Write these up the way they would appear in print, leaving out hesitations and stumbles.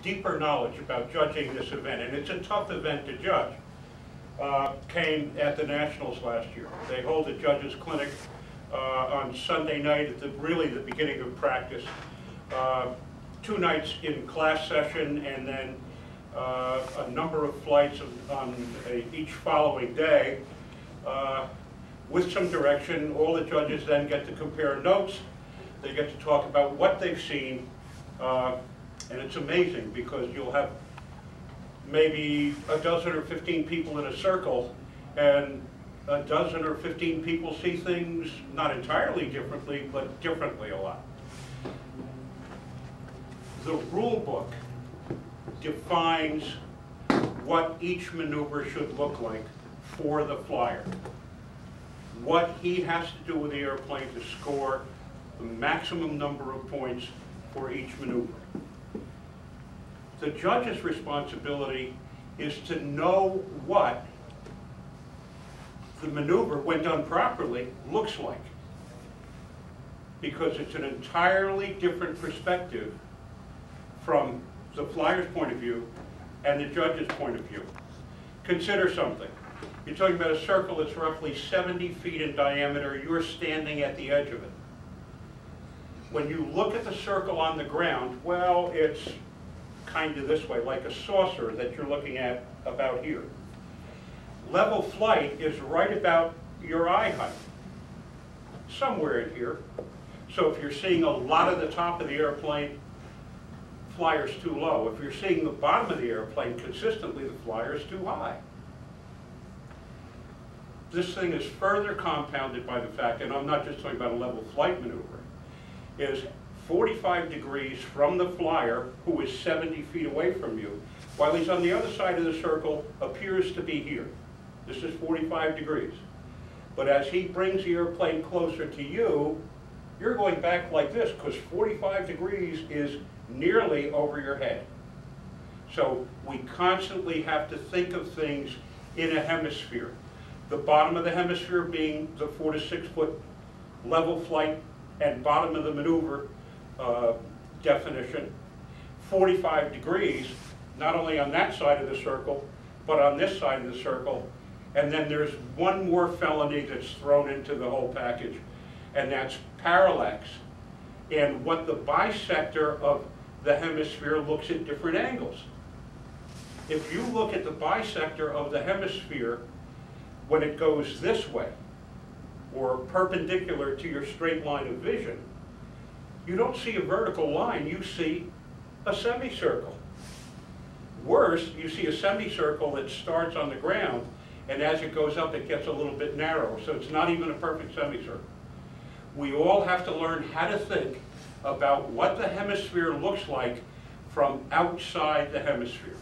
deeper knowledge about judging this event, and it's a tough event to judge, came at the Nationals last year. They hold a judges clinic on Sunday night at really the beginning of practice. 2 nights in class session, and then a number of flights on each following day with some direction. All the judges then get to compare notes. They get to talk about what they've seen, and it's amazing because you'll have maybe a dozen or 15 people in a circle, and a dozen or 15 people see things not entirely differently, but differently a lot. The rule book defines what each maneuver should look like for the flyer. What he has to do with the airplane to score the maximum number of points for each maneuver. The judge's responsibility is to know what the maneuver, when done properly, looks like, because it's an entirely different perspective from the flyer's point of view and the judge's point of view. Consider something. You're talking about a circle that's roughly 70 feet in diameter. You're standing at the edge of it. When you look at the circle on the ground, well, it's kind of this way, like a saucer that you're looking at about here. Level flight is right about your eye height, somewhere in here. So if you're seeing a lot of the top of the airplane, flyer's too low. If you're seeing the bottom of the airplane consistently, the flyer's too high. This thing is further compounded by the fact, and I'm not just talking about a level flight maneuver, is 45 degrees from the flyer, who is 70 feet away from you, while he's on the other side of the circle, appears to be here. This is 45 degrees. But as he brings the airplane closer to you, you're going back like this, because 45 degrees is nearly over your head. So we constantly have to think of things in a hemisphere. The bottom of the hemisphere being the 4 to 6 foot level flight and bottom of the maneuver definition. 45 degrees, not only on that side of the circle, but on this side of the circle. And then there's one more felony that's thrown into the whole package, and that's parallax, and what the bisector of the hemisphere looks at different angles. If you look at the bisector of the hemisphere when it goes this way, or perpendicular to your straight line of vision, you don't see a vertical line, you see a semicircle. Worse, you see a semicircle that starts on the ground, and as it goes up it gets a little bit narrow, so it's not even a perfect semicircle. We all have to learn how to think about what the hemisphere looks like from outside the hemisphere.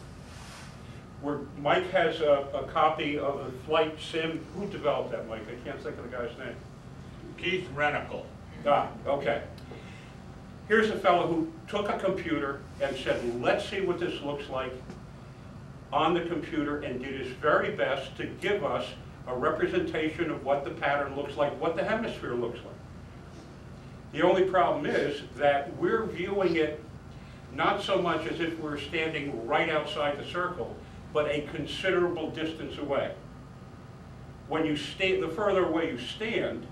Mike has a copy of the flight sim. Who developed that, Mike? I can't think of the guy's name. Keith Renical. Ah, okay. Here's a fellow who took a computer and said, let's see what this looks like on the computer, and did his very best to give us a representation of what the pattern looks like, what the hemisphere looks like. The only problem is that we're viewing it not so much as if we're standing right outside the circle, but a considerable distance away. When you stand, the further away you stand,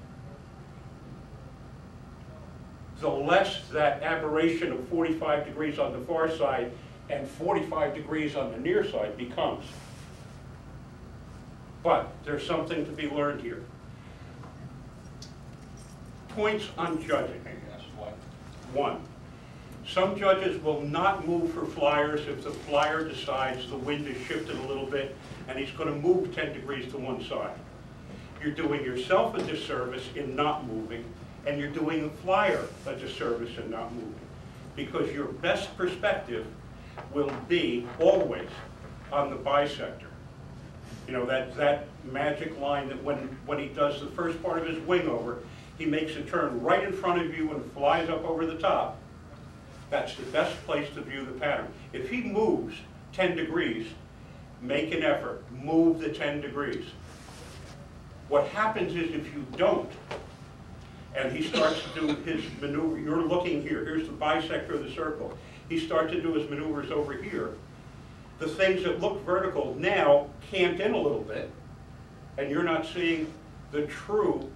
the less that aberration of 45 degrees on the far side and 45 degrees on the near side becomes. But there's something to be learned here. Points on judging. Yes, what? 1. Some judges will not move for flyers if the flyer decides the wind is shifted a little bit and he's going to move 10 degrees to one side. You're doing yourself a disservice in not moving, and you're doing the flyer a disservice in not moving, because your best perspective will be always on the bisector. You know, that magic line that when he does the first part of his wing over, he makes a turn right in front of you and flies up over the top. That's the best place to view the pattern. If he moves 10 degrees, make an effort, move the 10 degrees. What happens is if you don't, and he starts to do his maneuver, you're looking here, here's the bisector of the circle. he starts to do his maneuvers over here, the things that look vertical now cant in a little bit, and you're not seeing the true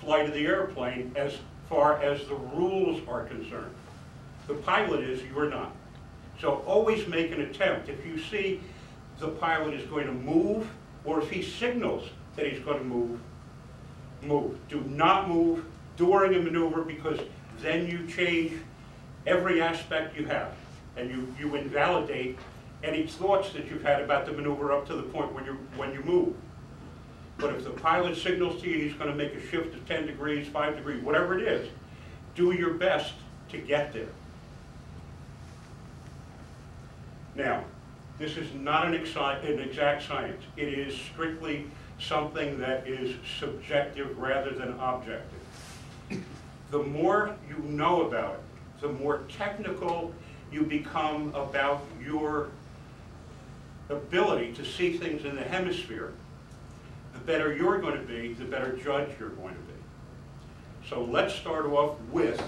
flight of the airplane as far as the rules are concerned. The pilot is, you're not. So always make an attempt. If you see the pilot is going to move, or if he signals that he's going to move, move. Do not move during a maneuver, because then you change every aspect you have, and you invalidate any thoughts that you've had about the maneuver up to the point when you move. But if the pilot signals to you he's going to make a shift of 10 degrees, 5 degrees, whatever it is, do your best to get there. Now, this is not an exact science. It is strictly something that is subjective rather than objective. The more you know about it, the more technical you become about your ability to see things in the hemisphere, the better you're going to be, the better judge you're going to be. So let's start off with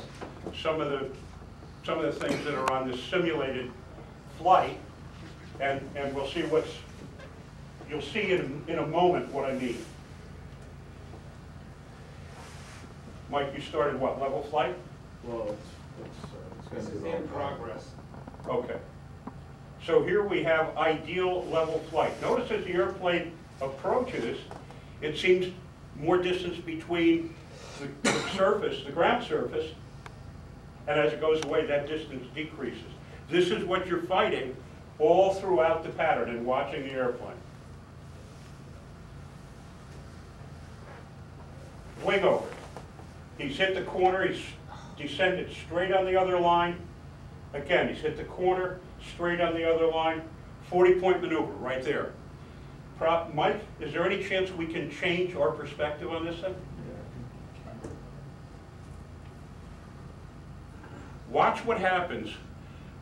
some of the things that are on the simulated flight, and we'll see you'll see in a moment what I mean. Mike, you started what, level flight? Well, it's going to be in progress. Okay. So here we have ideal level flight. Notice as the airplane approaches, it seems more distance between the surface, the ground surface, and as it goes away, that distance decreases. This is what you're fighting all throughout the pattern and watching the airplane. Wing over. He's hit the corner, he's descended straight on the other line. Again, he's hit the corner, straight on the other line. 40-point maneuver right there. Mike, is there any chance we can change our perspective on this thing? Watch what happens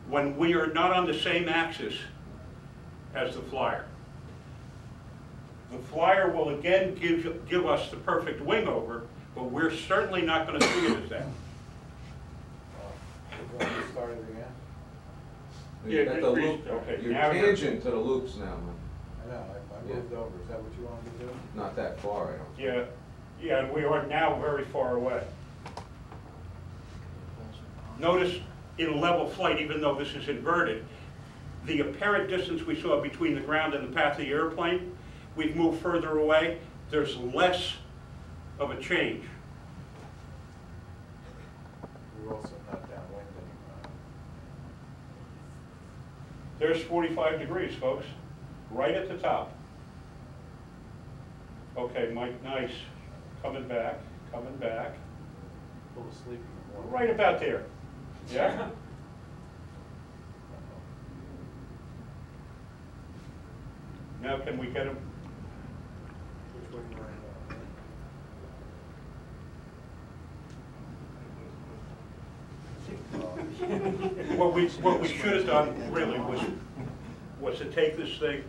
when we are not on the same axis as the flyer. The flyer will again give us the perfect wing over, but we're certainly not going to see it as that. We're going to start it again? Yeah, At the loop, Okay, you're now tangent to the loops now, man. I know, I moved over. Is that what you wanted to do? Not that far, I don't think. yeah, and we are now very far away. Notice in level flight, even though this is inverted, the apparent distance we saw between the ground and the path of the airplane, we've moved further away. There's less of a change. We're also not downwind anymore. There's 45 degrees, folks, right at the top. Okay, Mike, nice. Coming back, coming back. A little sleepy. Right about there. Yeah? Now can we get him? Which way you What we should have done really was to take this thing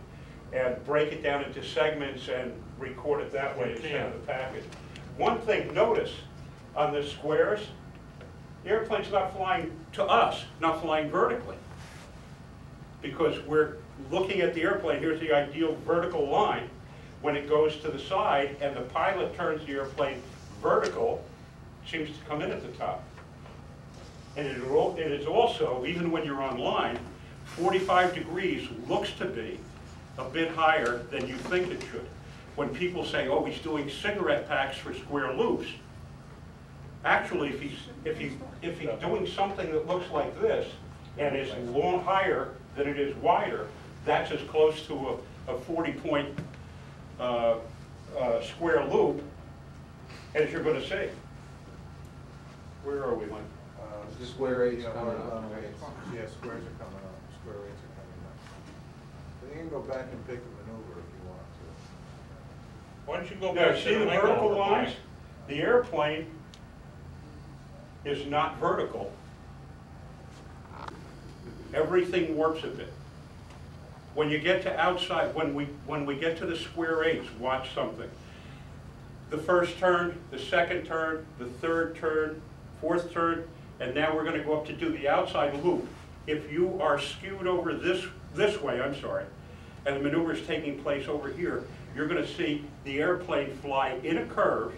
and break it down into segments and record it that way instead of the package. One thing, notice on the squares, the airplane's not flying to us, not flying vertically. Because we're looking at the airplane, here's the ideal vertical line. When it goes to the side and the pilot turns the airplane vertical, it seems to come in at the top. And it is also, even when you're on line, 45 degrees looks to be a bit higher than you think it should. When people say, oh, he's doing cigarette packs for square loops, actually, if he's doing something that looks like this and is long higher than it is wider, that's as close to a 40-point square loop as you're going to see. Where are we, Mike? Square eight's coming up. Yeah, squares are coming up. Square eights are coming up. But you can go back and pick a maneuver if you want to. Why don't you go Now, back see to the the wing vertical over, lines? Mike? The airplane is not vertical. Everything warps a bit. When you get to outside, when we get to the square eights, watch something. The first turn, the second turn, the third turn, fourth turn, and now we're going to go up to do the outside loop. if you are skewed over this way, I'm sorry, and the maneuver is taking place over here, you're going to see the airplane fly in a curve.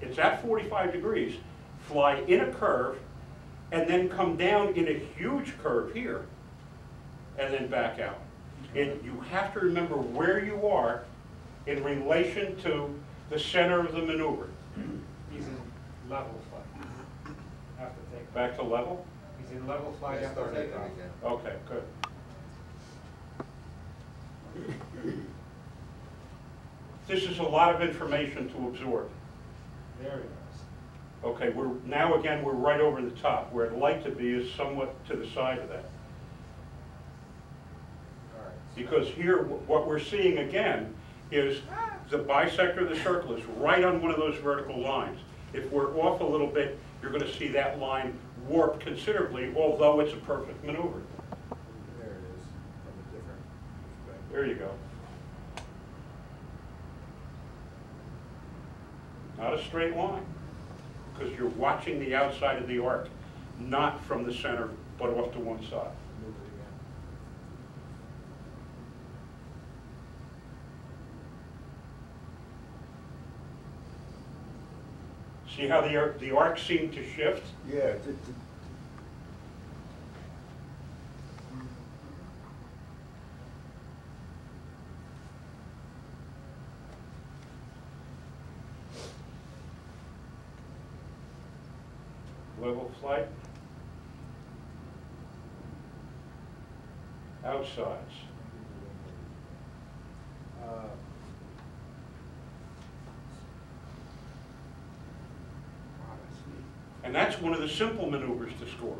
It's at 45 degrees, fly in a curve, and then come down in a huge curve here, and then back out. And you have to remember where you are in relation to the center of the maneuver. He's in level flight. Have to take. Back to level? He's in level flight Yeah, after start it takeoff. again. Okay, good. This is a lot of information to absorb. There he is. Okay, we're right over the top. Where I'd like to be is somewhat to the side of that. All right. Because here, what we're seeing again is the bisector of the circle is right on one of those vertical lines. If we're off a little bit, you're going to see that line warp considerably, although it's a perfect maneuver. There it is, from a different perspective. There you go. Not a straight line, because you're watching the outside of the arc, not from the center, but off to one side. Move it again. See how the arc seemed to shift? Yeah, Level flight. Outsides. And that's one of the simple maneuvers to score,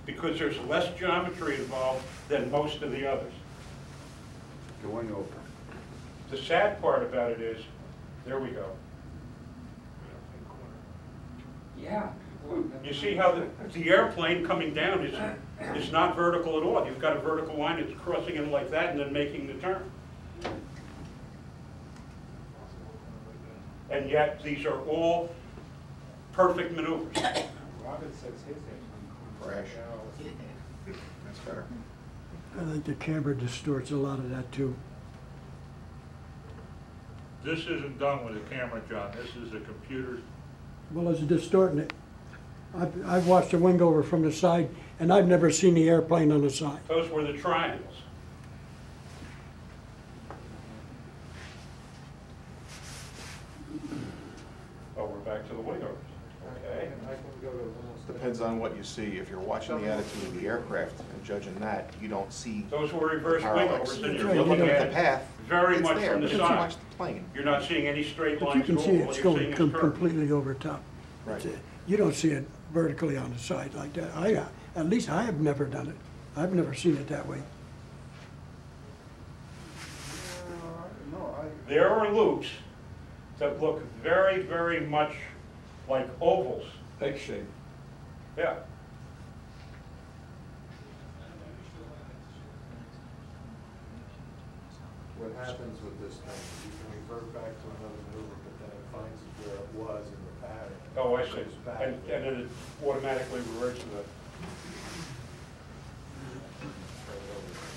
because there's less geometry involved than most of the others. Going over. The sad part about it is, there we go. Yeah. You see how the airplane coming down is not vertical at all. You've got a vertical line that's crossing in like that and then making the turn. And yet, these are all perfect maneuvers. Robin says his Crash. That's better. I think the camera distorts a lot of that too. This isn't done with a camera, John. This is a computer. Well, it's distorting it. I've watched the wing over from the side, and I've never seen the airplane on the side. Those were the triangles. Oh, we're back to the wing overs. Okay. I can go to almost. Depends on what you see. If you're watching the attitude of the aircraft and judging that, you don't see Those were reverse wing parallax. overs, If and you're you're looking looking at at the path, very it's much there, from the but if you side. watch the plane. You're not seeing any straight But you lines can at see all. it's All you're going seeing is curves. completely over top. Right. You don't see it vertically on the side like that. At least I have never done it. I've never seen it that way. No, There are loops that look very, very much like ovals. Egg shape. Yeah. what happens with this thing, you can revert back to another maneuver, but then it finds it where it was in the pattern. Oh, I see. Goes back. And then it automatically reverts to the,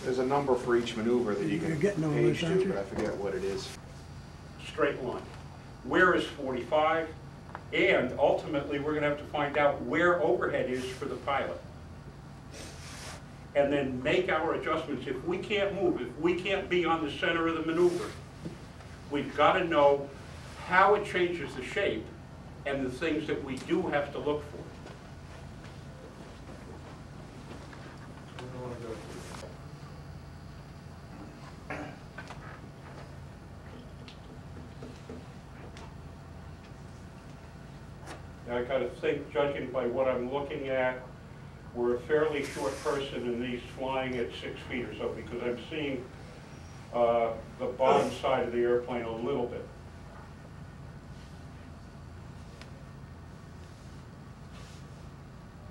There's a number for each maneuver that you You're can getting all page this, aren't to, you? but I forget what it is. straight line. Where is 45? And ultimately, we're going to have to find out where overhead is for the pilot. And then make our adjustments. If we can't move, if we can't be on the center of the maneuver, we've got to know how it changes the shape and the things that we do have to look for. We don't wanna go through Now, I kind of think, judging by what I'm looking at, we're a fairly short person in these flying at 6 feet or so, because I'm seeing the bottom side of the airplane a little bit.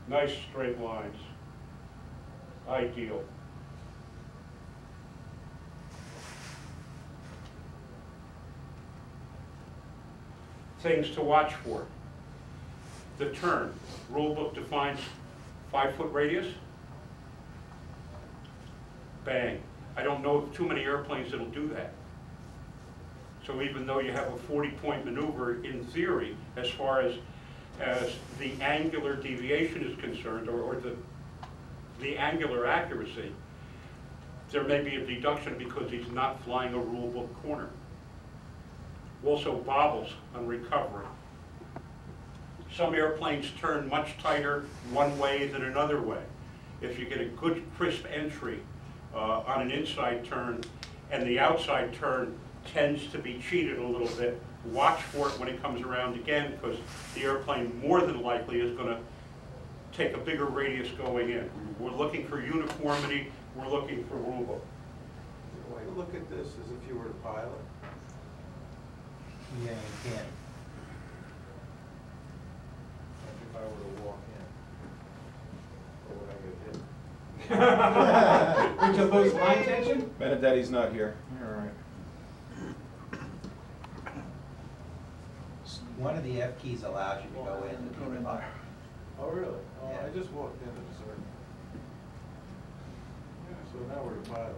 Nice straight lines. Ideal. Things to watch for. The turn. Rule book defines 5-foot radius. bang. I don't know of too many airplanes that'll do that. So even though you have a 40-point maneuver in theory, as far as the angular deviation is concerned, or the angular accuracy, there may be a deduction because he's not flying a rule book corner. Also bobbles on recovery. Some airplanes turn much tighter one way than another way. If you get a good crisp entry on an inside turn and the outside turn tends to be cheated a little bit, watch for it when it comes around again, because the airplane more than likely is going to take a bigger radius going in. We're looking for uniformity, we're looking for rule book. The way to look at this is if you were a pilot. Yeah, you can. Like if I were to walk in, or would I get hit? Would you lose line tension? Benedetti's not here. All right. One of the F keys allows you to go in and be the pilot. Oh, really? Oh, Yeah. I just walked into the circle. Yeah, so now we're a pilot.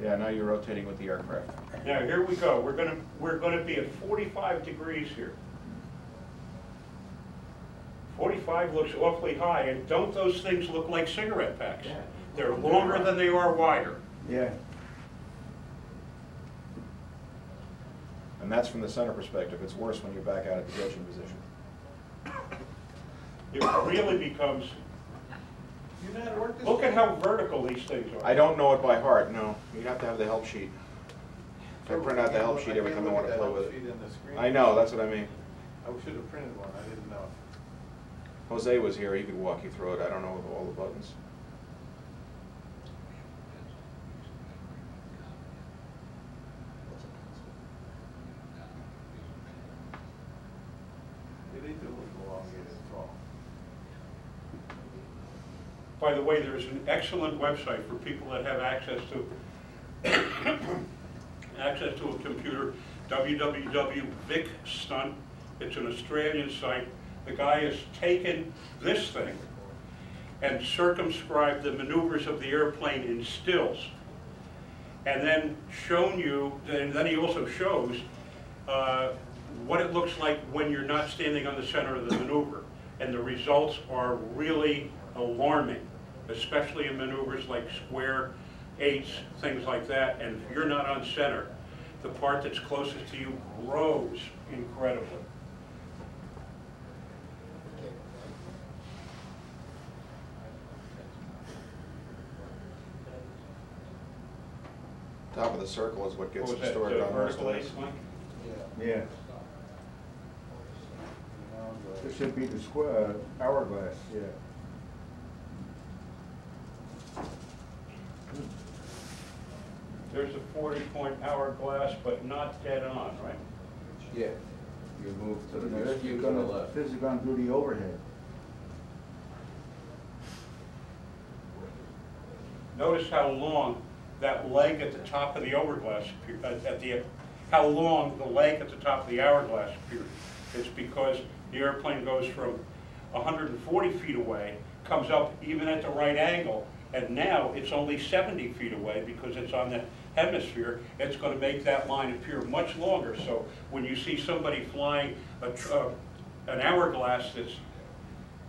Yeah, now you're rotating with the aircraft. Now here we go. We're gonna be at 45 degrees here. 45 looks awfully high, and don't those things look like cigarette packs? Yeah. They're longer than they are wider. Yeah. And that's from the center perspective. It's worse when you're back out at the judging position. It really becomes, You know how to work this? look at how vertical these things are. I don't know it by heart, no. You'd have to have the help sheet. I print out the help sheet every time I want to play with it. I know, that's what I mean. I should have printed one, I didn't know. Jose was here, he could walk you through it. I don't know all the buttons. Yeah, they do look elongated and tall. By the way, there's an excellent website for people that have access to a computer, www.vicstunt. It's an Australian site. The guy has taken this thing and circumscribed the maneuvers of the airplane in stills, and then shown you, and then he also shows what it looks like when you're not standing on the center of the maneuver. And the results are really alarming, especially in maneuvers like square eights, things like that. And if you're not on center, the part that's closest to you grows incredibly. Top of the circle is what gets What was that, distorted on most vertical of ace, these. Mike? Yeah. Yeah, it should be the square, hourglass, yeah. There's a 40-point hourglass, but not dead on, right? Yeah, you move to the Now, next cue to the left. This is gonna do the overhead. Notice how long that leg at the top of the hourglass, how long the leg at the top of the hourglass appears. It's because the airplane goes from 140 feet away, comes up even at the right angle, and now it's only 70 feet away because it's on the hemisphere. It's going to make that line appear much longer. So when you see somebody flying an hourglass that's,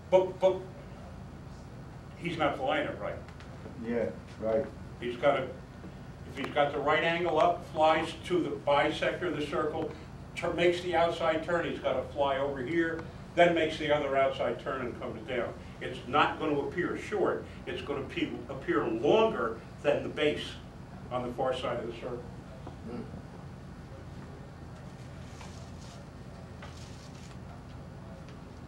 but he's not flying it right. Yeah, right. He's got to, if he's got the right angle up, flies to the bisector of the circle, makes the outside turn, he's got to fly over here, then makes the other outside turn and comes down. It's not going to appear short, it's going to appear longer than the base on the far side of the circle.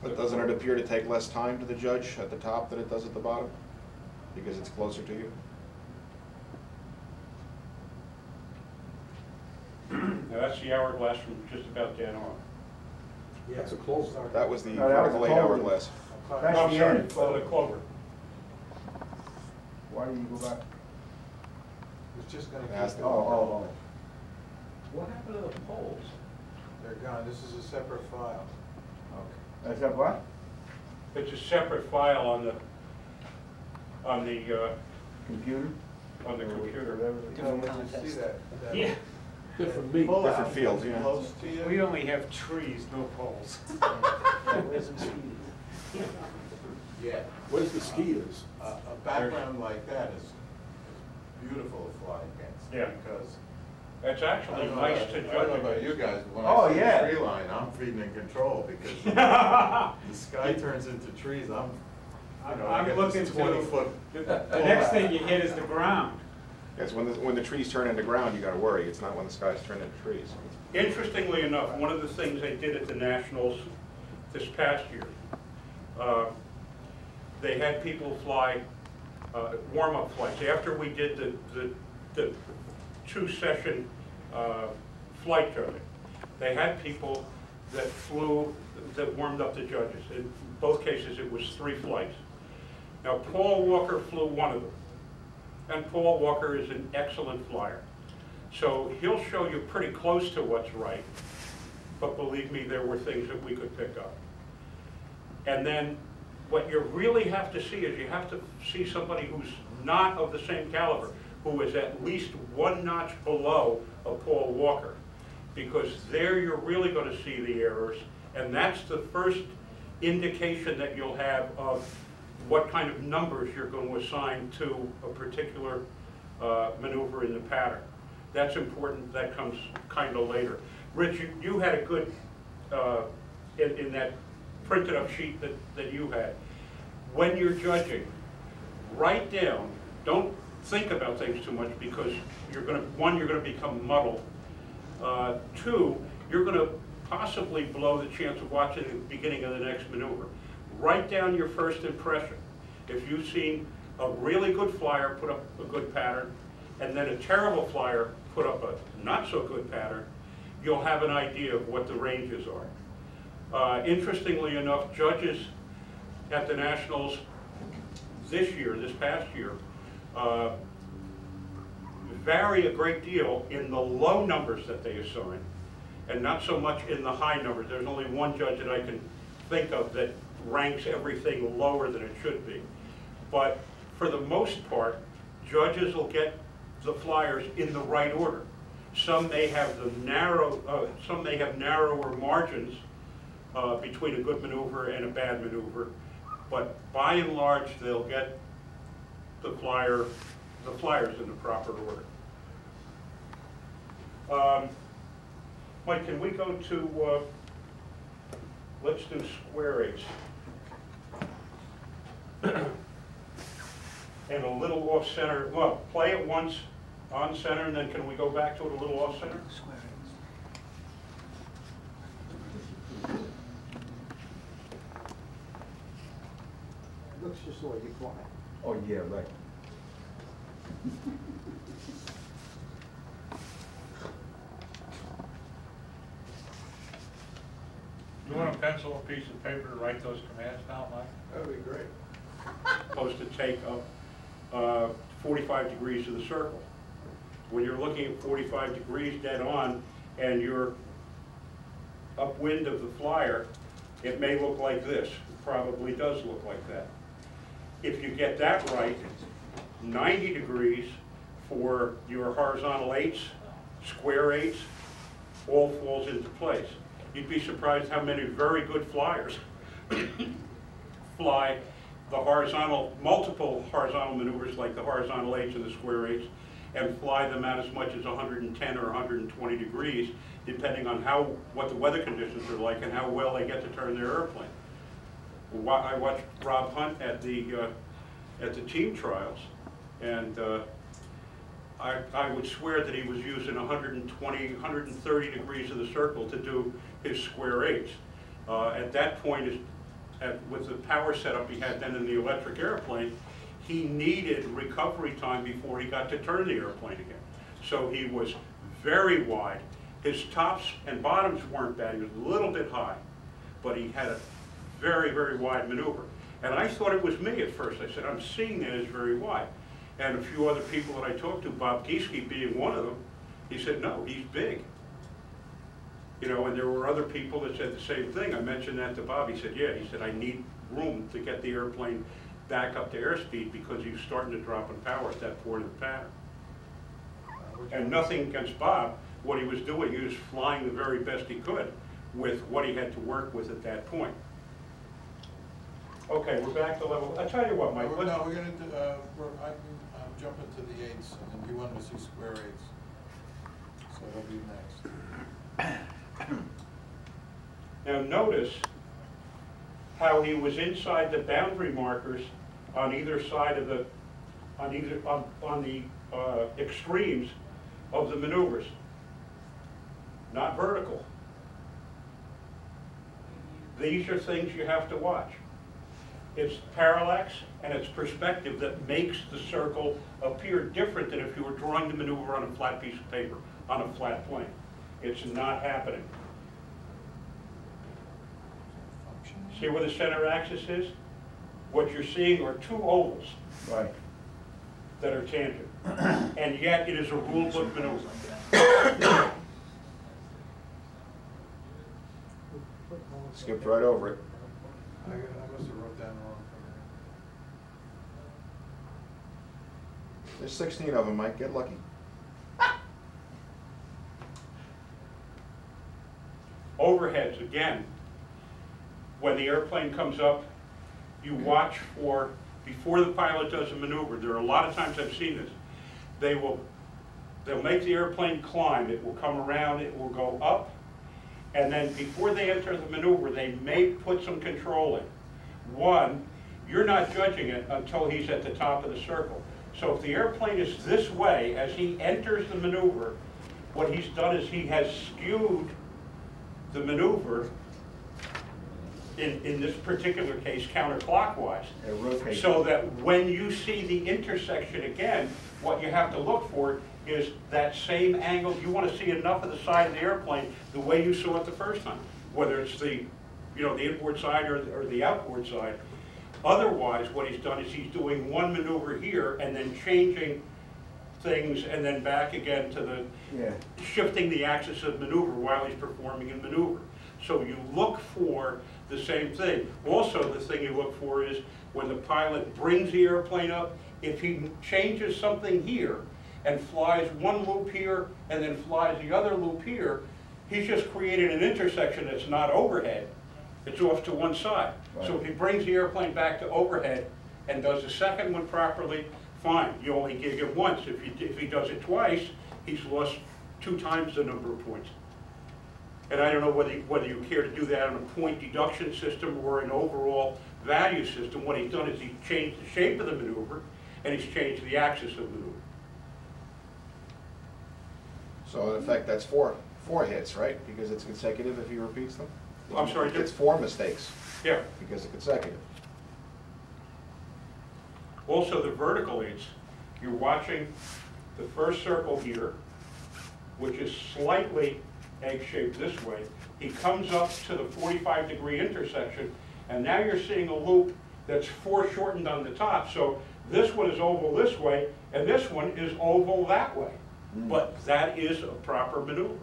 But doesn't it appear to take less time to the judge at the top than it does at the bottom? Because it's closer to you? Now that's the hourglass from just about dead on. That's a clover. That was the No, that was vertical the eight clover. hourglass. Oh, That's I'm the sorry, end. the clover. Why do you go back? It's just gonna It has keep to. Oh. What happened to the poles? They're gone, this is a separate file. That's that what? It's a separate file on the Computer? on the computer. When you see that. Yeah. Different meat. pull Different out fields, yeah. Close to you. We only have trees, no poles. Yeah. What is the skiers? A background like that is beautiful to fly against. Yeah. Because It's actually nice to I don't know judge about you against. guys, but when Oh, I see yeah. the tree line, I'm feeding in control because the sky turns into trees, I I'm get looking this to, 20-foot. the next thing you hit is the ground. Yes, when the trees turn into ground, you gotta worry. It's not when the skies turn into trees. Interestingly enough, one of the things they did at the Nationals this past year, they had people fly warm-up flights. After we did the two-session flight judging, they had people that flew, that warmed up the judges. In both cases, it was 3 flights. Now, Paul Walker flew one of them, and Paul Walker is an excellent flyer. So he'll show you pretty close to what's right, but believe me, there were things that we could pick up. And then what you really have to see is you have to see somebody who's not of the same caliber, who is at least 1 notch below a Paul Walker, because there you're really going to see the errors, and that's the first indication that you'll have of what kind of numbers you're going to assign to a particular maneuver in the pattern. That's important. That comes kind of later. Rich, you had a good, in that printed up sheet that you had. When you're judging, write down, don't think about things too much because you're going to become muddled. 2, you're going to possibly blow the chance of watching the beginning of the next maneuver. Write down your first impression. If you've seen a really good flyer put up a good pattern, and then a terrible flyer put up a not so good pattern, you'll have an idea of what the ranges are. Interestingly enough, judges at the Nationals this past year, vary a great deal in the low numbers that they assign, and not so much in the high numbers. There's only one judge that I can think of that ranks everything lower than it should be. But for the most part, judges will get the flyers in the right order. Some may have narrower margins between a good maneuver and a bad maneuver, but by and large, they'll get the flyers in the proper order. Mike, can we go to, let's do square eights. And a little off center, well, play it once on center, and then can we go back to it a little off center? Looks just like you fly. Oh, yeah, right. You want a pencil and piece of paper to write those commands down, Mike? That'd be great. Supposed to take up 45 degrees of the circle. When you're looking at 45 degrees dead on and you're upwind of the flyer, it may look like this. It probably does look like that. If you get that right, 90 degrees for your horizontal eights, square eights, all falls into place. You'd be surprised how many very good flyers fly the multiple horizontal maneuvers like the horizontal eights and the square eights, and fly them out as much as 110 or 120 degrees, depending on what the weather conditions are like and how well they get to turn their airplane. I watched Rob Hunt at the team trials, and I would swear that he was using 120, 130 degrees of the circle to do his square eights. At that point, with the power setup he had then in the electric airplane, he needed recovery time before he got to turn the airplane again. So he was very wide. His tops and bottoms weren't bad. He was a little bit high, but he had a very, very wide maneuver. And I thought it was me at first. I said, I'm seeing that as very wide. And a few other people that I talked to, Bob Gieske being one of them, he said, no, he's big. You know, and there were other people that said the same thing. I mentioned that to Bob. He said, yeah, he said, I need room to get the airplane back up to airspeed because he was starting to drop in power at that point of the pattern. And nothing against Bob. What he was doing, he was flying the very best he could with what he had to work with at that point. Okay, we're back to level. I tell you what, Mike. No, we're gonna do, I'm jumping to the eights, and then you wanted to see square eights. So that'll be next. Now notice how he was inside the boundary markers on either side of the, on the extremes of the maneuvers, not vertical. These are things you have to watch. It's parallax and it's perspective that makes the circle appear different than if you were drawing the maneuver on a flat piece of paper, on a flat plane. It's not happening. See where the center axis is? What you're seeing are two ovals Right. that are tangent. And yet it is a rule book maneuver. Skipped right over it. I must have wrote down wrong. There's 16 of them, Mike, get lucky. Overheads, again, when the airplane comes up, you watch for, before the pilot does a maneuver, there are a lot of times I've seen this, they'll make the airplane climb, it will come around, it will go up, and then before they enter the maneuver, they may put some control in. One, you're not judging it until he's at the top of the circle. So if the airplane is this way, as he enters the maneuver, what he's done is he has skewed the maneuver, in this particular case, counterclockwise. It rotates. So that when you see the intersection again, what you have to look for is that same angle. You want to see enough of the side of the airplane the way you saw it the first time, whether it's the, the inboard side or the outboard side. Otherwise, what he's done is he's doing one maneuver here and then changing things and then back again to the, shifting the axis of maneuver while he's performing a maneuver. So you look for the same thing. Also, the thing you look for is when the pilot brings the airplane up, if he changes something here and flies one loop here and then flies the other loop here, he's just created an intersection that's not overhead. It's off to one side. Right. So if he brings the airplane back to overhead and does the second one properly, fine. You only gig it once. If he does it twice, he's lost 2 times the number of points. And I don't know whether you care to do that on a point deduction system or an overall value system. What he's done is he's changed the shape of the maneuver and he's changed the axis of the maneuver. So in effect, that's four hits, right? Because it's consecutive if he repeats them? I'm sorry, It's 4 mistakes Yeah. because it's consecutive. Also, the vertical aids, you're watching the first circle here, which is slightly egg-shaped this way. He comes up to the 45-degree intersection, and now you're seeing a loop that's foreshortened on the top. So this one is oval this way, and this one is oval that way. But that is a proper maneuver.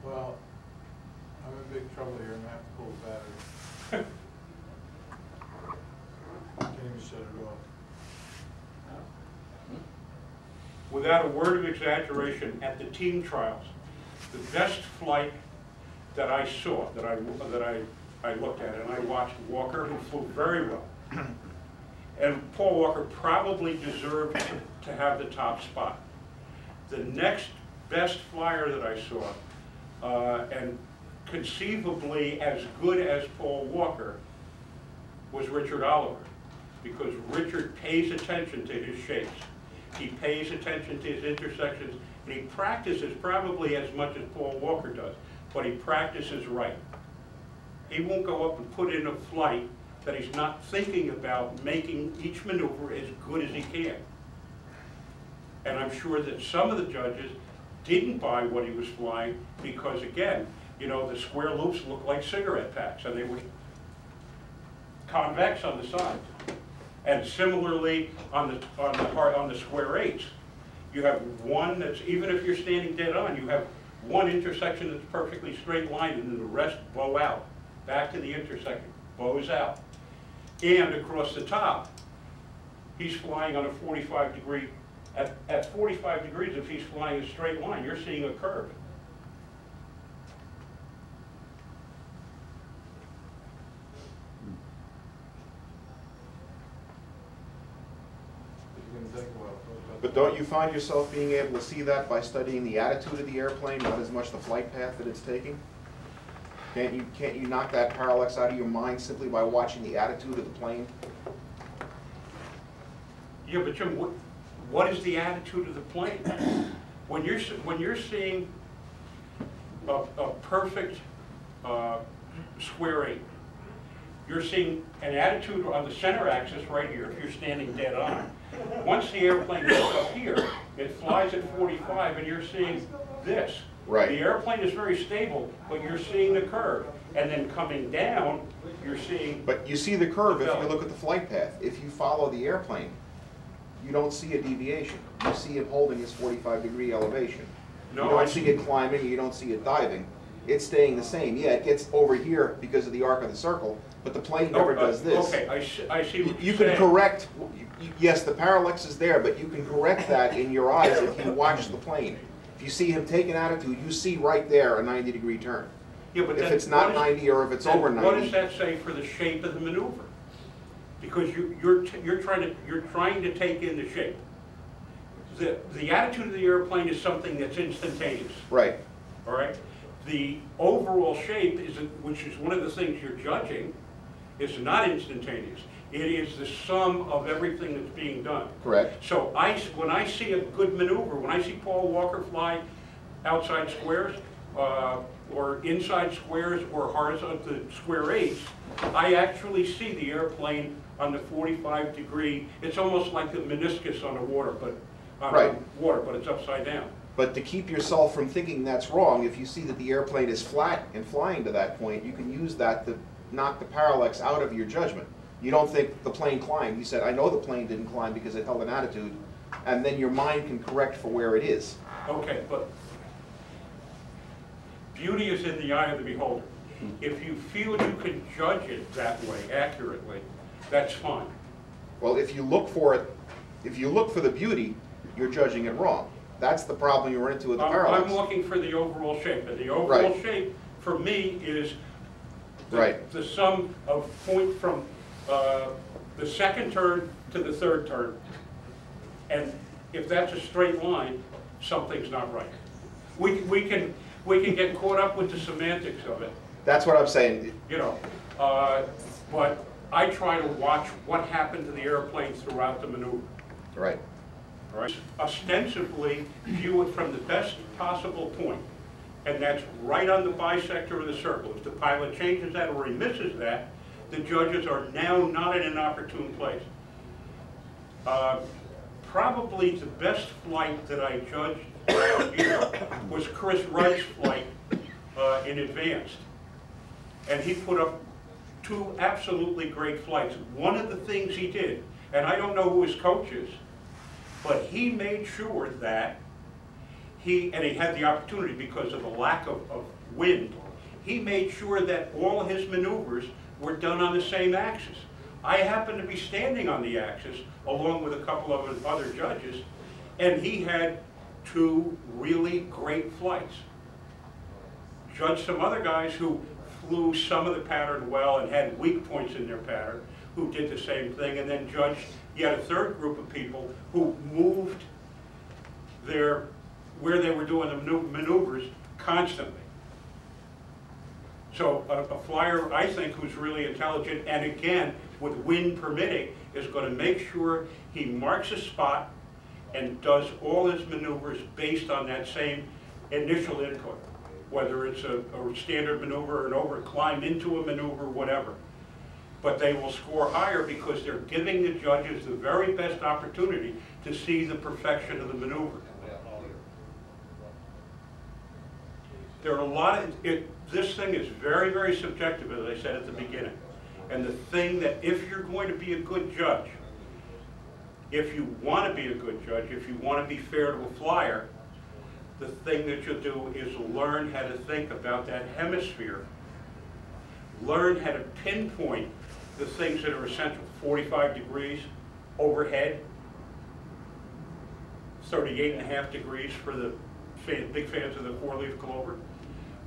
Well, I'm in big trouble here and I have to pull the battery. Can't even shut it off. Without a word of exaggeration, at the team trials, the best flight that I saw, that I looked at, and I watched Walker, who flew very well. And Paul Walker probably deserved to have the top spot. The next best flyer that I saw, and conceivably as good as Paul Walker, was Richard Oliver, because Richard pays attention to his shapes. He pays attention to his intersections, and he practices probably as much as Paul Walker does, but he practices right. He won't go up and put in a flight that he's not thinking about making each maneuver as good as he can. And I'm sure that some of the judges didn't buy what he was flying because, again, the square loops look like cigarette packs, and they were convex on the sides. And similarly, on the square eights, you have one that's, even if you're standing dead on, you have one intersection that's perfectly straight line, and then the rest bow out. Back to the intersection, bows out. and across the top, he's flying on a 45 degree, at 45 degrees, if he's flying a straight line, you're seeing a curve. You can think about it. But don't you find yourself being able to see that by studying the attitude of the airplane, not as much the flight path that it's taking? Can't you knock that parallax out of your mind simply by watching the attitude of the plane? Yeah, but Jim, what is the attitude of the plane? When you're seeing a perfect square 8, you're seeing an attitude on the center axis right here, if you're standing dead on. Once the airplane gets up here, it flies at 45, and you're seeing this. Right. The airplane is very stable, but you're seeing the curve. And then coming down, you're seeing... But you see the curve if you look at the flight path. If you follow the airplane, you don't see a deviation. You see it holding its 45-degree elevation. No, you don't see it climbing, you don't see it diving. It's staying the same. Yeah, it gets over here because of the arc of the circle, but the plane never does this. Okay, I see what You you're can saying. correct, yes, the parallax is there, but you can correct that in your eyes if you watch the plane. If you see him take an attitude, you see right there a 90-degree turn. Yeah, but If then it's not what is- 90 or if it's then over what does 90. that say for the shape of the maneuver? Because you're trying to take in the shape. The attitude of the airplane is something that's instantaneous. Right. All right. The overall shape is, which is one of the things you're judging, is not instantaneous. It is the sum of everything that's being done. Correct. So when I see a good maneuver, when I see Paul Walker fly outside squares, or inside squares, or horizontal square 8s, I actually see the airplane on the 45-degree. It's almost like the meniscus on the water, but it's upside down. But to keep yourself from thinking that's wrong, if you see that the airplane is flat and flying to that point, you can use that to knock the parallax out of your judgment. You don't think the plane climbed. You said, I know the plane didn't climb because it held an attitude, and then your mind can correct for where it is. Okay, but beauty is in the eye of the beholder. If you feel you can judge it that way accurately, that's fine. Well, if you look for it, if you look for the beauty, you're judging it wrong. That's the problem you run into with the parallax. I'm looking for the overall shape, and the overall Right. shape for me is the sum of point from the second turn to the third turn. And if that's a straight line, something's not right. We can get caught up with the semantics of it, That's what I'm saying. you know, but I try to watch what happened to the airplane throughout the maneuver. Right. All right. Ostensibly view it from the best possible point, and that's right on the bisector of the circle. If the pilot changes that or he misses that, the judges are now not in an opportune place. Probably the best flight that I judged last year was Chris Wright's flight in Advanced, and he put up 2 absolutely great flights. One of the things he did, and I don't know who his coach is, but he made sure that he had the opportunity because of the lack of wind, he made sure that all his maneuvers were done on the same axis. I happened to be standing on the axis along with a couple of other judges, and he had 2 really great flights. Judged some other guys who flew some of the pattern well and had weak points in their pattern, who did the same thing, and then judged yet a third group of people who moved where they were doing the maneuvers constantly. So a flyer, I think, who's really intelligent, and again, with wind permitting, is going to make sure he marks a spot and does all his maneuvers based on that same initial input, whether it's a standard maneuver, an over climb into a maneuver, whatever. But they will score higher because they're giving the judges the very best opportunity to see the perfection of the maneuver. There are a lot of, this thing is very, very subjective, as I said at the beginning. And the thing that if you're going to be a good judge, if you want to be a good judge, if you want to be fair to a flyer, the thing that you'll do is learn how to think about that hemisphere. Learn how to pinpoint the things that are essential, 45 degrees overhead, 38.5 degrees for the big fans of the four-leaf clover.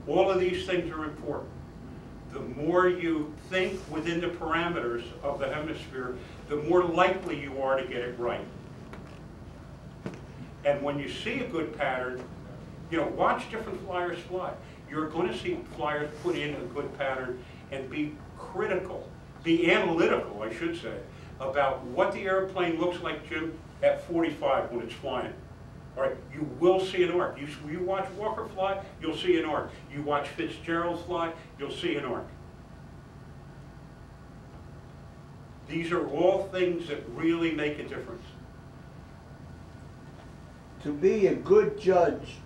All of these things are important. The more you think within the parameters of the hemisphere, the more likely you are to get it right. And when you see a good pattern, you know, watch different flyers fly. You're going to see flyers put in a good pattern and be critical, be analytical, I should say, about what the airplane looks like, Jim, at 45 when it's flying. All right, you will see an arc. You watch Walker fly, you'll see an arc. You watch Fitzgerald fly, you'll see an arc. These are all things that really make a difference. To be a good judge,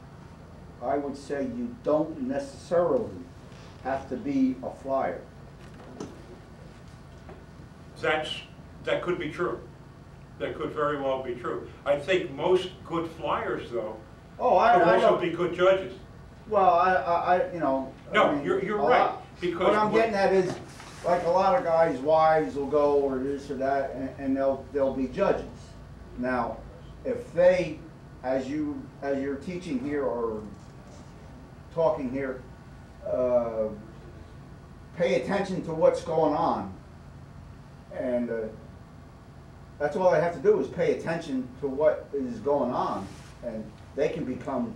I would say you don't necessarily have to be a flyer. That could be true. That could very well be true. I think most good flyers, though, Oh, could I also know. be good judges. Well, you know. No, I mean, you're a right, lot- because What I'm what- getting at is, like a lot of guys' wives will go or this or that, and they'll be judges. Now, if they, as you're teaching here or talking here, pay attention to what's going on, and that's all they have to do is pay attention to what is going on, and they can become,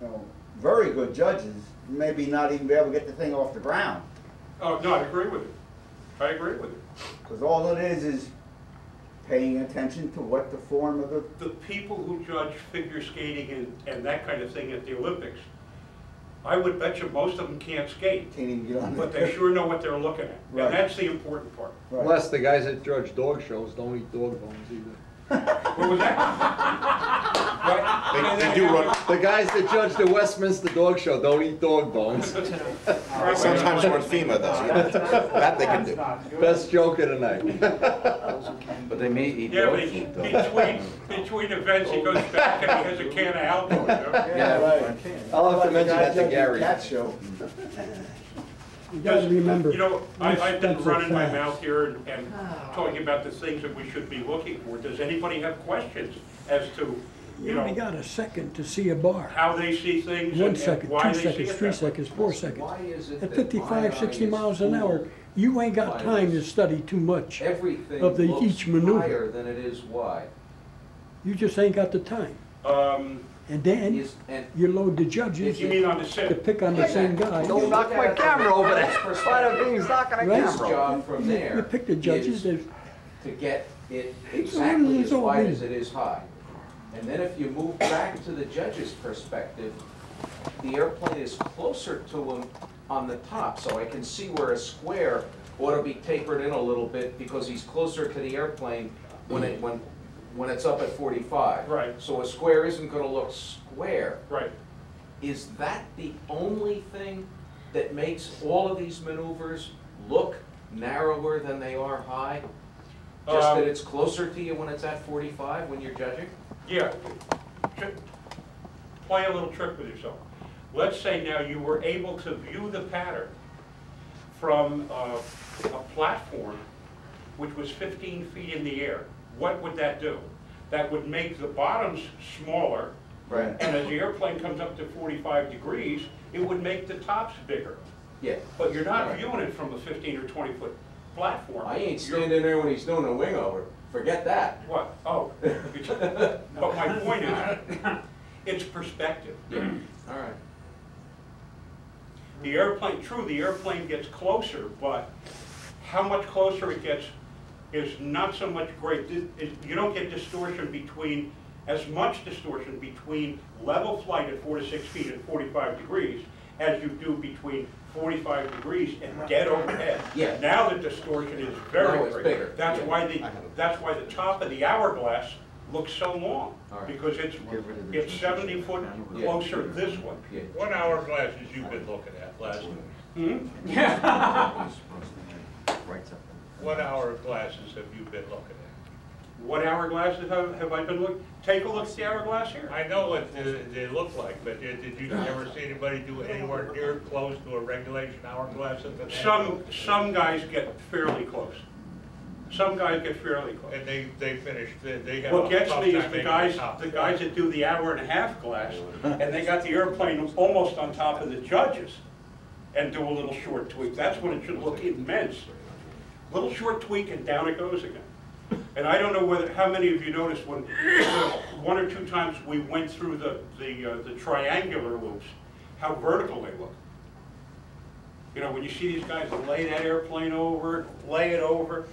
you know, very good judges. Maybe not even be able to get the thing off the ground, Oh, no, I agree with you. I agree with you. because all it is paying attention to what the form of the. The people who judge figure skating and that kind of thing at the Olympics, I would bet you most of them can't skate, Can't even get on. but they sure know what they're looking at. Right. And that's the important part. Right. Unless the guys that judge dog shows don't eat dog bones either. What was that? Right? They do run, The guys that judge the Westminster Dog Show don't eat dog bones. sometimes run FEMA does, that they can do. Best joke of the night. But they may eat Yeah, dog but food though. between events, he goes back and he has a can of Alpo, you know? Yeah, right. I'll have to Like the mention guys that to do Gary. Cat show. You gotta remember. You know, I've been expensive running my flags. mouth here and talking about the things that we should be looking for. Does anybody have questions as to, You only got a second to see a bar. how they see things 1 and second, why 2 they see seconds, it 3 that way? seconds, 4 seconds. Why is it At that 55, my 60 eye is miles an hour, fooled you ain't got by time to this? study too much. Everything of the looks each maneuver. higher than it is wide. You just ain't got the time. And then And you load the judges You mean on the to sit? pick on the same guy. Don't knock my camera over there. Why the thing's knocking the Right. his camera over? job from You there pick the judges, is they- to get it what exactly does as it all wide mean? as it is high. And then if you move back to the judge's perspective, the airplane is closer to him on the top, so I can see where a square ought to be tapered in a little bit because he's closer to the airplane when it's up at 45. Right. So a square isn't gonna look square. Right. Is that the only thing that makes all of these maneuvers look narrower than they are high? Just that it's closer to you when it's at 45 when you're judging? Yeah. Play a little trick with yourself. Let's say now you were able to view the pattern from a platform which was 15 feet in the air. What would that do? That would make the bottoms smaller, Right. and as the airplane comes up to 45 degrees, it would make the tops bigger. Yeah. But you're not Right. viewing it from a 15 or 20-foot platform. I ain't You're- standing there when he's doing a wing over. Forget that. What? Oh. But my point is, it's perspective. Yeah, all right. The airplane, true, the airplane gets closer, but how much closer it gets is not so much great. You don't get distortion between, as much distortion between level flight at 4 to 6 feet at 45 degrees as you do between 45 degrees and dead overhead. Yeah. Now the distortion is very Now it's great. bigger. That's Yeah. why the top of the hourglass looks so long, All right. because it's 70 foot Yeah. closer this way. Yeah. What hourglasses you've been looking at last week? Hmm? What hourglasses have you been looking at? What hourglasses have I been looking? Take a look at the hourglass here. I know what they look like, but did you ever see anybody do anywhere near close to a regulation hourglass at the? Some guys get fairly close. Some guys get fairly close. And they finish, they have. What a gets tough me is time the making guys, top. that do the hour-and-a-half glass, and they got the airplane almost on top of the judges, and do a little short tweak. That's when it should look immense. Little short tweak, and down it goes again. And I don't know how many of you noticed when one or two times we went through the triangular loops, how vertical they look. You know, when you see these guys lay that airplane over, lay it over,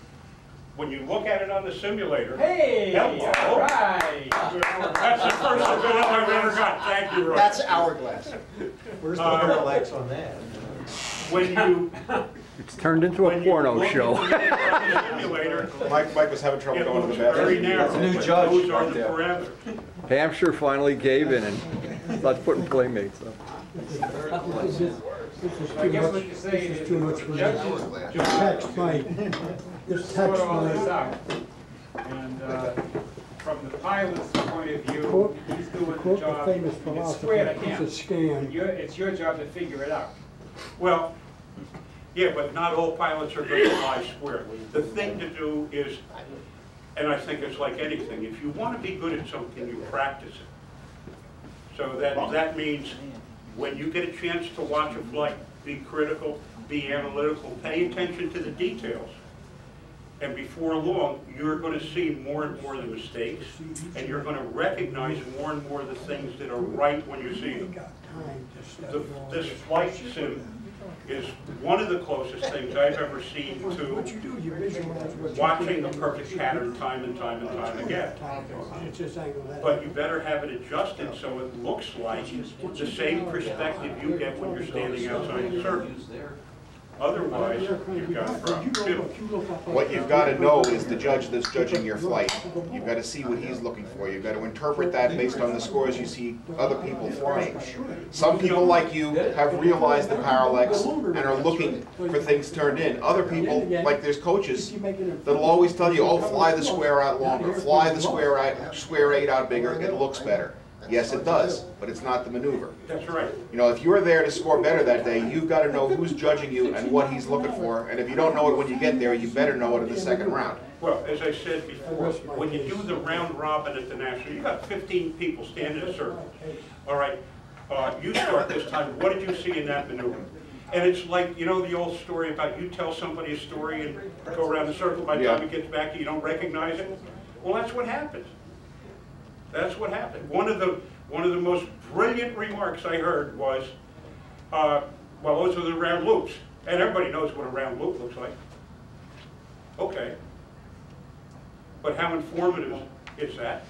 when you look at it on the simulator, Hey, hello. all right. That's the first one I've ever got. Thank you, Roy. That's hourglass. Where's the parallax on that? When you It's turned into a porno show. On the simulator, Mike was having trouble it going to looks the bathroom. very narrow. That's a new but judge those are right the there. parameters. Hampshire finally gave in and started putting playmates up. This is I too guess much, what you're saying this is is too much for me. This text might, this sort text all this might. out. And from the pilot's point of view, Quote- he's doing the Quote the job. famous It's square to philosopher, him. it's a scam. It's your job to figure it out. Well, yeah, but not all pilots are going to fly square. The thing to do is, and I think it's like anything, if you want to be good at something, you practice it. So that means when you get a chance to watch a flight, be critical, be analytical, pay attention to the details. And before long, you're going to see more and more of the mistakes, and you're going to recognize more and more of the things that are right when you see them. This flight sim is one of the closest things I've ever seen What to you do, you visualize what you watching a perfect pattern time and time and time again. It's this angle, that But you better have it adjusted so it looks like the same perspective you get when you're standing outside the circle. Otherwise, you've got a problem too. What you've got to know is the judge that's judging your flight. You've got to see what he's looking for. You've got to interpret that based on the scores you see other people flying. Some people like you have realized the parallax and are looking for things turned in. Other people, like there's coaches, that'll always tell you, oh, fly the square out longer, fly the square 8 out bigger, it looks better. Yes, it does, but it's not the maneuver. That's right. You know, if you're there to score better that day, you've got to know who's judging you and what he's looking for. And if you don't know it when you get there, you better know it in the second round. Well, as I said before, when you do the round robin at the National, you got 15 people standing in a circle. All right, you start this time, what did you see in that maneuver? And it's like, you know the old story about you tell somebody a story and go around the circle, by the time it gets back to you, you don't recognize it? Well, that's what happens. That's what happened. One of the most brilliant remarks I heard was, well, those are the round loops. And everybody knows what a round loop looks like. Okay. But how informative is that?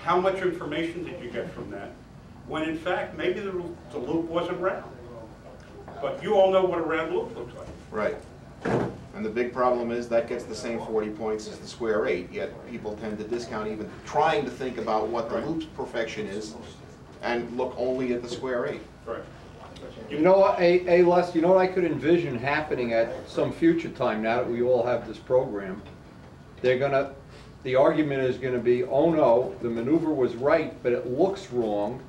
How much information did you get from that? When in fact, maybe the loop wasn't round. But you all know what a round loop looks like. Right. And the big problem is that gets the same 40 points as the square 8, yet people tend to discount even trying to think about what the loop's perfection is and look only at the square 8. Right. You know what, Les, you know what I could envision happening at some future time now that we all have this program? The argument is gonna be, oh no, the maneuver was right, but it looks wrong,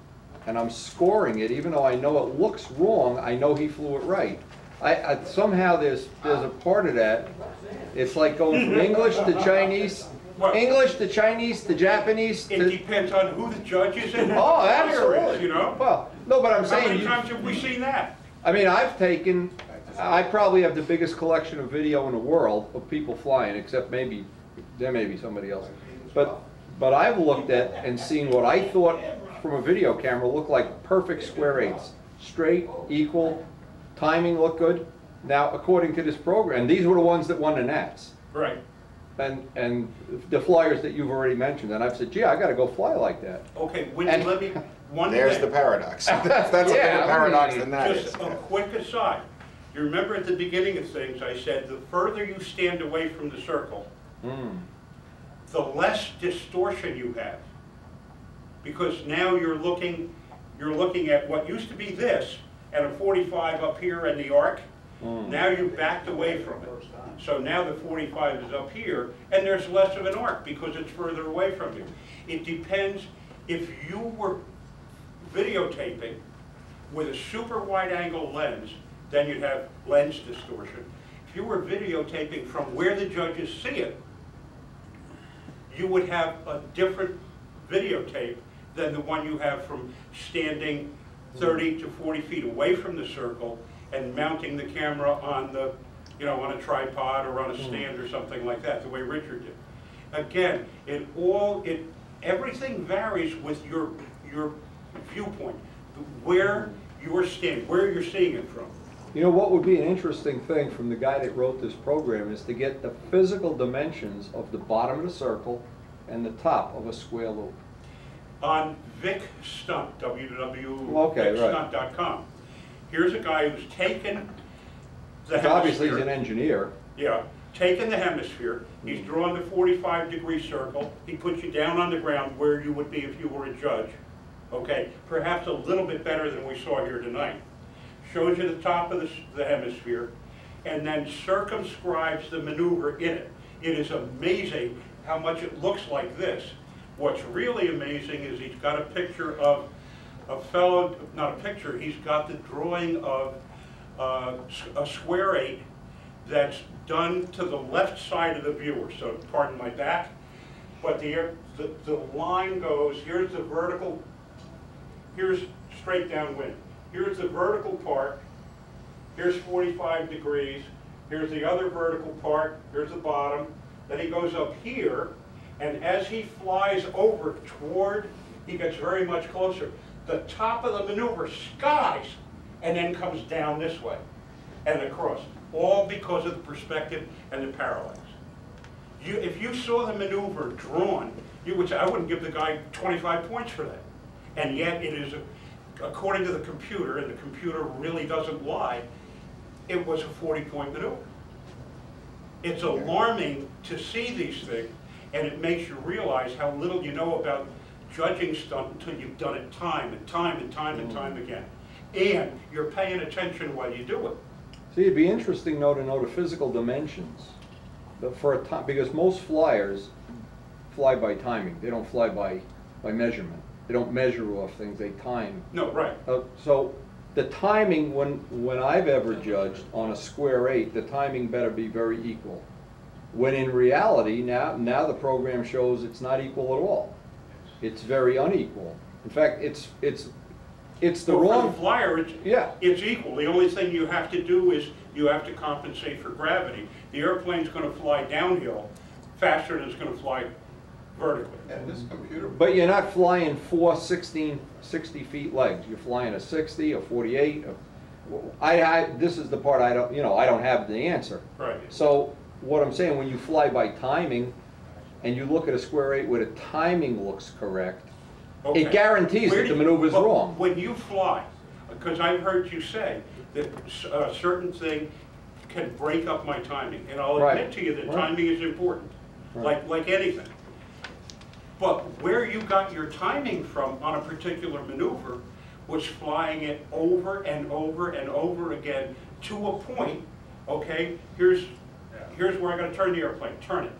and I'm scoring it, even though I know it looks wrong, I know he flew it right. Somehow there's a part of that. It's like going from English to Chinese, English to Chinese to Japanese It to... depends on who the judge is and who the Oh, player is, absolutely. you know? Well, no, but I'm How saying... many times have we seen that? I mean, I probably have the biggest collection of video in the world of people flying, except maybe, there may be somebody else. But I've looked at and seen what I thought from a video camera looked like perfect square 8s. Straight, equal, timing looked good. Now, according to this program, these were the ones that won the Nats. Right. And the flyers that you've already mentioned, and I've said, gee, I gotta go fly like that. Okay, And- let me, one There's thing. the paradox. That's a bigger Yeah, paradox than that is. Just a quick aside. You remember at the beginning of things, I said the further you stand away from the circle, the less distortion you have. Because now you're looking at what used to be this, and a 45 up here and the arc. Now you've backed away from it. So now the 45 is up here, and there's less of an arc because it's further away from you. It depends. If you were videotaping with a super wide angle lens, then you'd have lens distortion. If you were videotaping from where the judges see it, you would have a different videotape than the one you have from standing 30 to 40 feet away from the circle and mounting the camera on the, you know, on a tripod or on a stand or something like that, the way Richard did. Again, everything varies with your viewpoint, where you're standing, where you're seeing it from. You know, what would be an interesting thing from the guy that wrote this program is to get the physical dimensions of the bottom of the circle and the top of a square loop. On Vic Stunt, www.vicstunt.com. Here's a guy who's taken the hemisphere. Obviously, he's an engineer. Yeah, taken the hemisphere. He's drawn the 45-degree circle. He puts you down on the ground where you would be if you were a judge. Okay, perhaps a little bit better than we saw here tonight. Shows you the top of the hemisphere, and then circumscribes the maneuver in it. It is amazing how much it looks like this. What's really amazing is he's got a picture of a fellow, not a picture, he's got the drawing of a square 8 that's done to the left side of the viewer, so pardon my back, but the line goes, here's the vertical, here's straight downwind. Here's the vertical part, here's 45 degrees, here's the other vertical part, here's the bottom, then he goes up here, and as he flies over toward, he gets very much closer. The top of the maneuver skies, and then comes down this way, and across, all because of the perspective and the parallax. If you saw the maneuver drawn, you would say, I wouldn't give the guy 25 points for that. And yet it is, according to the computer, and the computer really doesn't lie, it was a 40-point maneuver. It's alarming to see these things, and it makes you realize how little you know about judging stuff until you've done it time and time and time and time again. And you're paying attention while you do it. See, it'd be interesting, though, to know the physical dimensions. But for a time, because most flyers fly by timing. They don't fly by measurement. They don't measure off things, they time. No, right. So the timing, when I've ever judged on a square 8, the timing better be very equal. When in reality, now the program shows it's not equal at all. It's very unequal. In fact, it's the wrong... For the flyer, it's equal. The only thing you have to do is you have to compensate for gravity. The airplane's going to fly downhill faster than it's going to fly vertically. And this computer... But you're not flying 4 60 feet legs. You're flying a 60, a 48. This is the part I don't have the answer. Right. So what I'm saying, when you fly by timing, and you look at a square 8 where the timing looks correct, Okay. it guarantees that the maneuver's wrong. When you fly, because I've heard you say that a certain thing can break up my timing, and I'll admit to you that timing is important, like anything. But where you got your timing from on a particular maneuver was flying it over and over and over again to a point. Okay, here's where I'm going to turn the airplane. Turn it,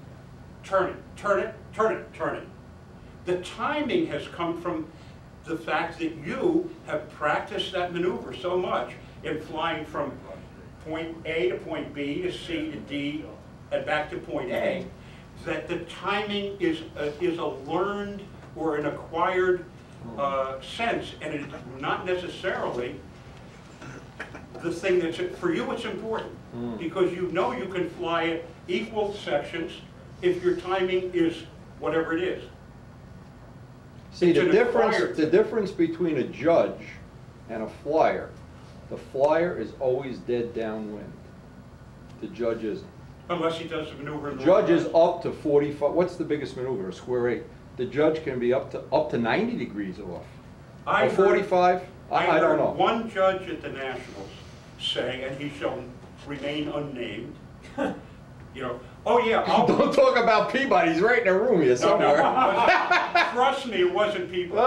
turn it, turn it, turn it, turn it. The timing has come from the fact that you have practiced that maneuver so much in flying from point A to point B to C to D and back to point A, that the timing is a learned or an acquired sense, and it's not necessarily the thing that's, for you it's important, because you know you can fly it equal sections if your timing is whatever it is. See, the difference between a judge and a flyer, the flyer is always dead downwind. The judge isn't. Unless he does the maneuver in the Judge is up to 45. What's the biggest maneuver? A square 8. The judge can be up to 90 degrees off. Or 45. I don't know. One judge at the Nationals say, and he shall remain unnamed, you know, oh yeah, don't talk about Peabody. He's right in a room here somewhere. No. Trust me, it wasn't people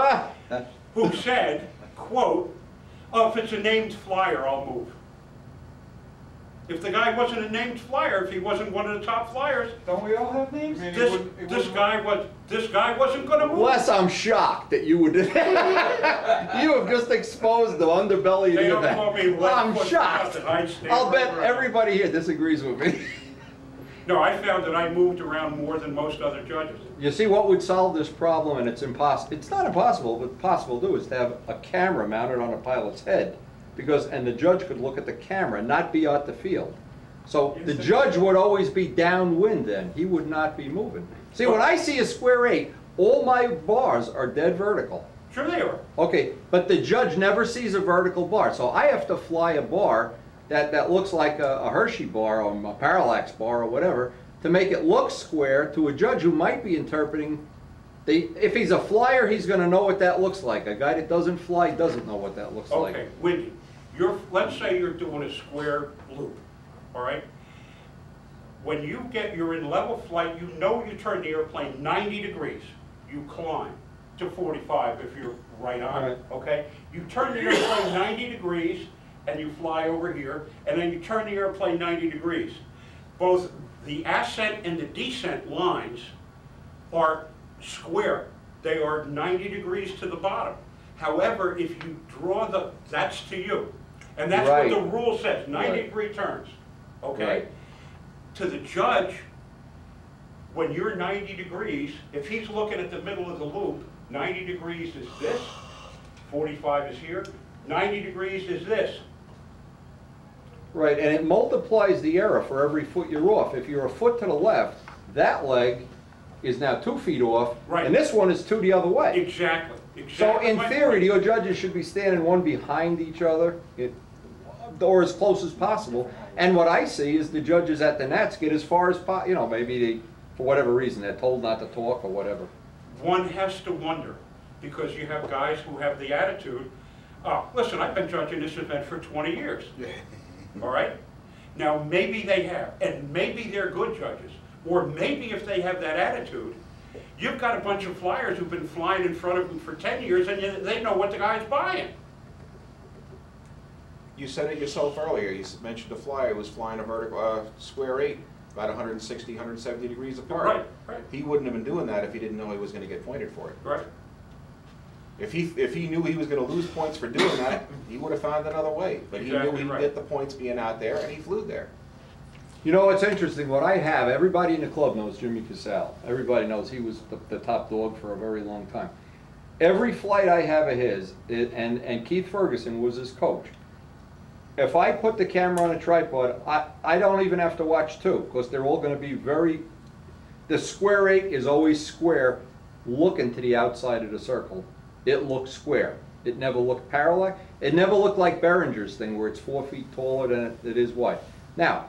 who said, quote, oh, if it's a named flyer, I'll move. If the guy wasn't a named flyer, if he wasn't one of the top flyers, Don't we all have names? I mean, this guy wasn't gonna move. Les, I'm shocked that you would, you have just exposed the underbelly of They the don't event. call me I'm Leadfoot shocked. Johnson. I stay I'll right bet where I am. everybody here disagrees with me. No, I found that I moved around more than most other judges. You see, what would solve this problem, and it's impossible, it's not impossible, but possible to do, is to have a camera mounted on a pilot's head. And the judge could look at the camera, not be at the field. So the judge would always be downwind then, he would not be moving. See, when I see a square 8, all my bars are dead vertical. Sure they are. Okay, but the judge never sees a vertical bar, so I have to fly a bar that looks like a Hershey bar or a parallax bar or whatever to make it look square to a judge who might be interpreting. If he's a flyer, he's going to know what that looks like. A guy that doesn't fly doesn't know what that looks like. Okay, Wendy, let's say you're doing a square loop, all right? When you're in level flight, you know you turn the airplane 90 degrees. You climb to 45 if you're right on it, okay? You turn the airplane 90 degrees and you fly over here, and then you turn the airplane 90 degrees. Both the ascent and the descent lines are square. They are 90 degrees to the bottom. However, if you draw that's to you. And that's what the rule says, 90-degree turns, okay? Right. To the judge, when you're 90 degrees, if he's looking at the middle of the loop, 90 degrees is this, 45 is here, 90 degrees is this. Right, and it multiplies the error for every foot you're off. If you're a foot to the left, that leg is now 2 feet off, Right. and this one is 2 the other way. Exactly. So in my theory, point. your judges should be standing one behind each other, or as close as possible. And what I see is the judges at the nets get as far as maybe they, for whatever reason, they're told not to talk or whatever. One has to wonder, because you have guys who have the attitude, oh, listen, I've been judging this event for 20 years. All right? Now, maybe they have, and maybe they're good judges, or maybe if they have that attitude, you've got a bunch of flyers who've been flying in front of them for 10 years, and they know what the guy's buying. You said it yourself earlier, you mentioned the flyer was flying a vertical, square 8, about 160, 170 degrees apart. Right. He wouldn't have been doing that if he didn't know he was gonna get pointed for it. Right. If he knew he was gonna lose points for doing that, he would have found another way. But he knew Exactly he'd right. get the points being out there, and he flew there. You know, it's interesting, what I have, everybody in the club knows Jimmy Casale. Everybody knows he was the top dog for a very long time. Every flight I have of his, and Keith Ferguson was his coach. If I put the camera on a tripod, I don't even have to watch 2, because they're all going to be the square 8 is always square, looking to the outside of the circle. It looks square. It never looked parallel. It never looked like Behringer's thing, where it's 4 feet taller than it is wide. Now,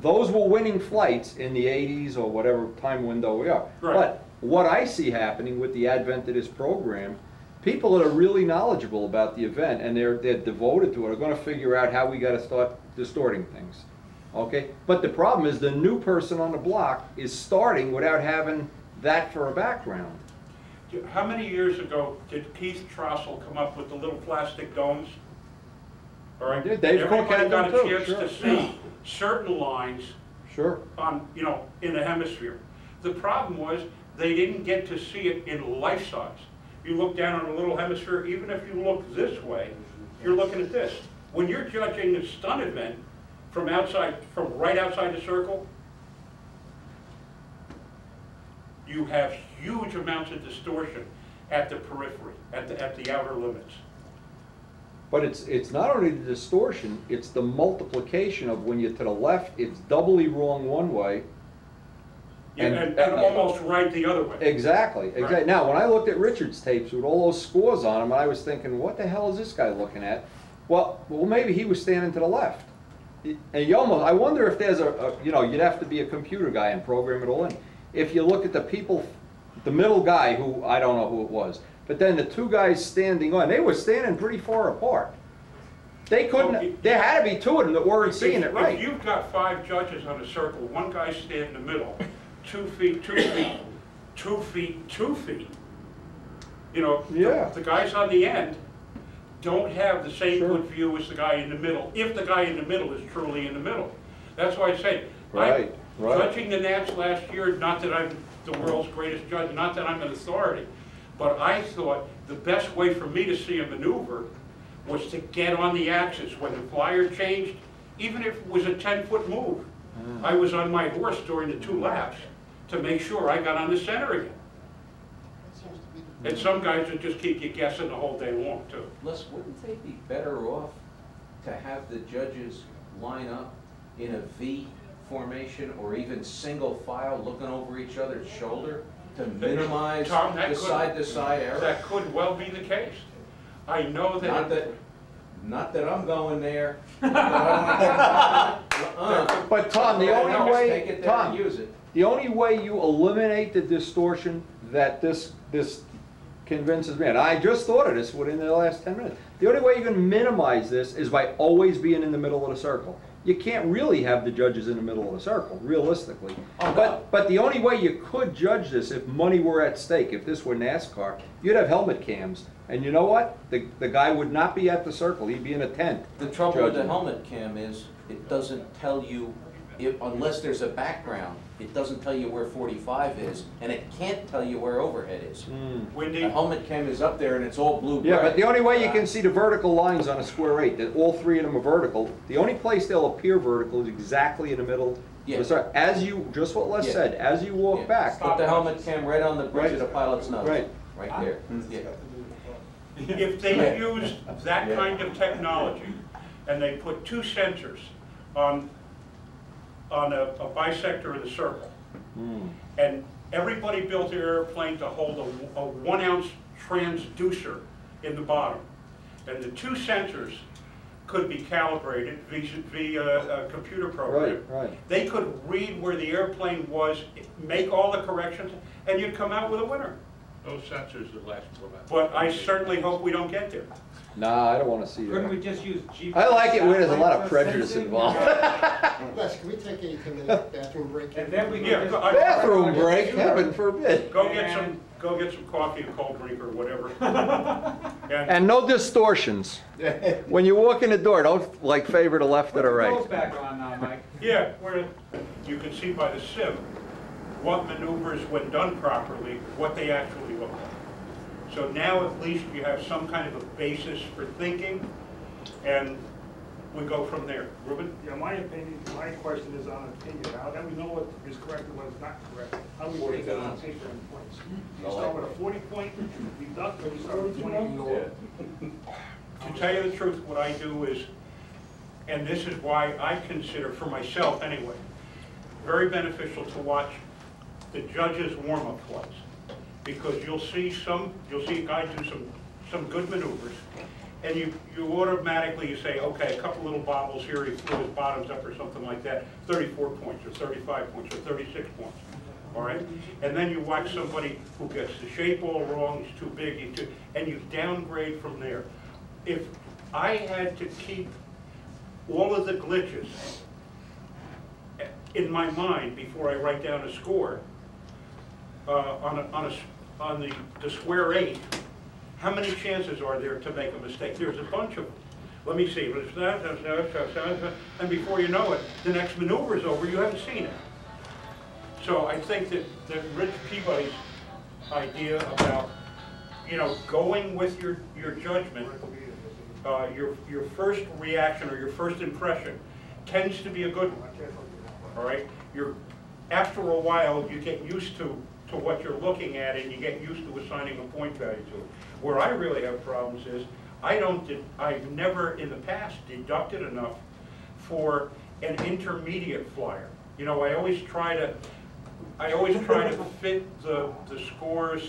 those were winning flights in the 80s or whatever time window we are. Right. But what I see happening with the advent of this program, people that are really knowledgeable about the event and they're devoted to it are going to figure out how we got to start distorting things. Okay? But the problem is the new person on the block is starting without having that for a background. How many years ago did Keith Trossel come up with the little plastic domes? All right? Yeah, Dave Cook Everybody had got them a too, chance sure. to see certain lines Sure. on, in the hemisphere. The problem was they didn't get to see it in life size. You look down on a little hemisphere, even if you look this way, you're looking at this. When you're judging a stun event from right outside the circle, you have huge amounts of distortion at the periphery, at the outer limits. But it's not only the distortion, it's the multiplication of when you're to the left, it's doubly wrong one way. And almost right the other way. Exactly. Right. Now, when I looked at Richard's tapes with all those scores on them, I was thinking, what the hell is this guy looking at? Well, maybe he was standing to the left. And I wonder if there's you'd have to be a computer guy and program it all in. If you look at the middle guy, who, I don't know who it was, but then the 2 guys standing on, they were standing pretty far apart. They couldn't, there had to be 2 of them that weren't seeing it right. If you've got 5 judges on a circle, one guy standing in the middle, 2 feet, 2 feet, 2 feet, 2 feet. Yeah. The guys on the end, don't have the same Sure. good view as the guy in the middle, if the guy in the middle is truly in the middle. That's why I say, Right, right. judging the Nats last year, not that I'm the world's greatest judge, not that I'm an authority, but I thought the best way for me to see a maneuver was to get on the axis. When the flyer changed, even if it was a 10-foot move, I was on my horse during the 2 laps to make sure I got on the center again. And some guys would just keep you guessing the whole day long, too. Les, wouldn't they be better off to have the judges line up in a V formation or even single file looking over each other's shoulder to minimize Tom, that the could- side-to-side error? That could well be the case. I know that. Not that I'm going there. Not that I wanna- But Tom, the only Take way, it there and Tom, use it. the only way you eliminate the distortion that this convinces me, and I just thought of this within the last 10 minutes, the only way you can minimize this is by always being in the middle of the circle. You can't really have the judges in the middle of the circle, realistically. Oh, no. But the only way you could judge this, if money were at stake, if this were NASCAR, you'd have helmet cams. And you know what? The guy would not be at the circle, he'd be in a tent. The trouble with the judging. helmet cam is, it doesn't tell you, unless there's a background, it doesn't tell you where 45 is, and it can't tell you where overhead is. Wendy, The helmet cam is up there and it's all blue-gray. Yeah, but the only way you can see the vertical lines on a square 8, that all 3 of them are vertical, the only place they'll appear vertical is exactly in the middle. Yeah. As you, just what Les Yeah. said, as you walk Yeah. back. Put the helmet cam right on the bridge of the pilot's nose. Right. Right there. Yeah. if they Yeah. used that Yeah. kind of technology and they put 2 sensors on a bisector of the circle, and everybody built their airplane to hold a 1-ounce transducer in the bottom, and the 2 sensors could be calibrated via a computer program. Right. They could read where the airplane was, make all the corrections, and you'd come out with a winner. Those sensors that last for about. But I certainly hope we don't get there. Nah, I don't wanna see Couldn't we that. just use GPS? I like it where there's a lot of satellite prejudice sensing? involved. Les, can we take a 10-minute bathroom break? And then we Yeah, can just. Bathroom break, heaven forbid. Go get some coffee, a cold drink, or whatever. And no distortions. When you walk in the door, don't like favor the left or the Put right. the back on now, Mike. Yeah, where you can see by the sim what maneuvers, when done properly, what they actually look like. So now at least you have some kind of a basis for thinking, and we go from there. Ruben? Yeah, my opinion, my question is on opinion. How do we know what is correct and what is not correct? How do we take that on paper and points? You start with a 40-point deduct, or you start with 20? To tell you the truth, what I do is, and this is why I consider, for myself anyway, very beneficial to watch the judges' warm-up flights. Because you'll see a guy do some good maneuvers, and you automatically say, okay, a couple little bobbles here, he flew his bottoms up or something like that, 34 points or 35 points or 36 points. All right? And then you watch somebody who gets the shape all wrong, he's too big, and you downgrade from there. If I had to keep all of the glitches in my mind before I write down a score on the square 8, how many chances are there to make a mistake? There's a bunch of them. Let me see. And before you know it, the next maneuver is over. You haven't seen it. So I think that Rich Peabody's idea about, going with your judgment, your first reaction or your first impression tends to be a good one. All right? After a while, you get used to what you're looking at, and you get used to assigning a point value to it. Where I really have problems is, I've never in the past deducted enough for an intermediate flyer. I always try to fit the scores.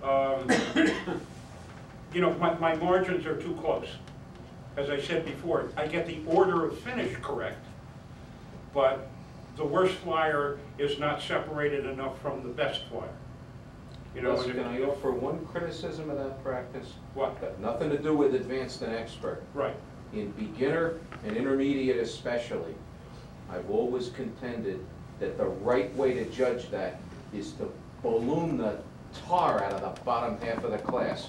My margins are too close. As I said before, I get the order of finish correct, but the worst flyer is not separated enough from the best flyer. Can I offer one criticism of that practice? What? Got nothing to do with advanced and expert. Right. In beginner and intermediate especially, I've always contended that the right way to judge that is to balloon the tar out of the bottom half of the class.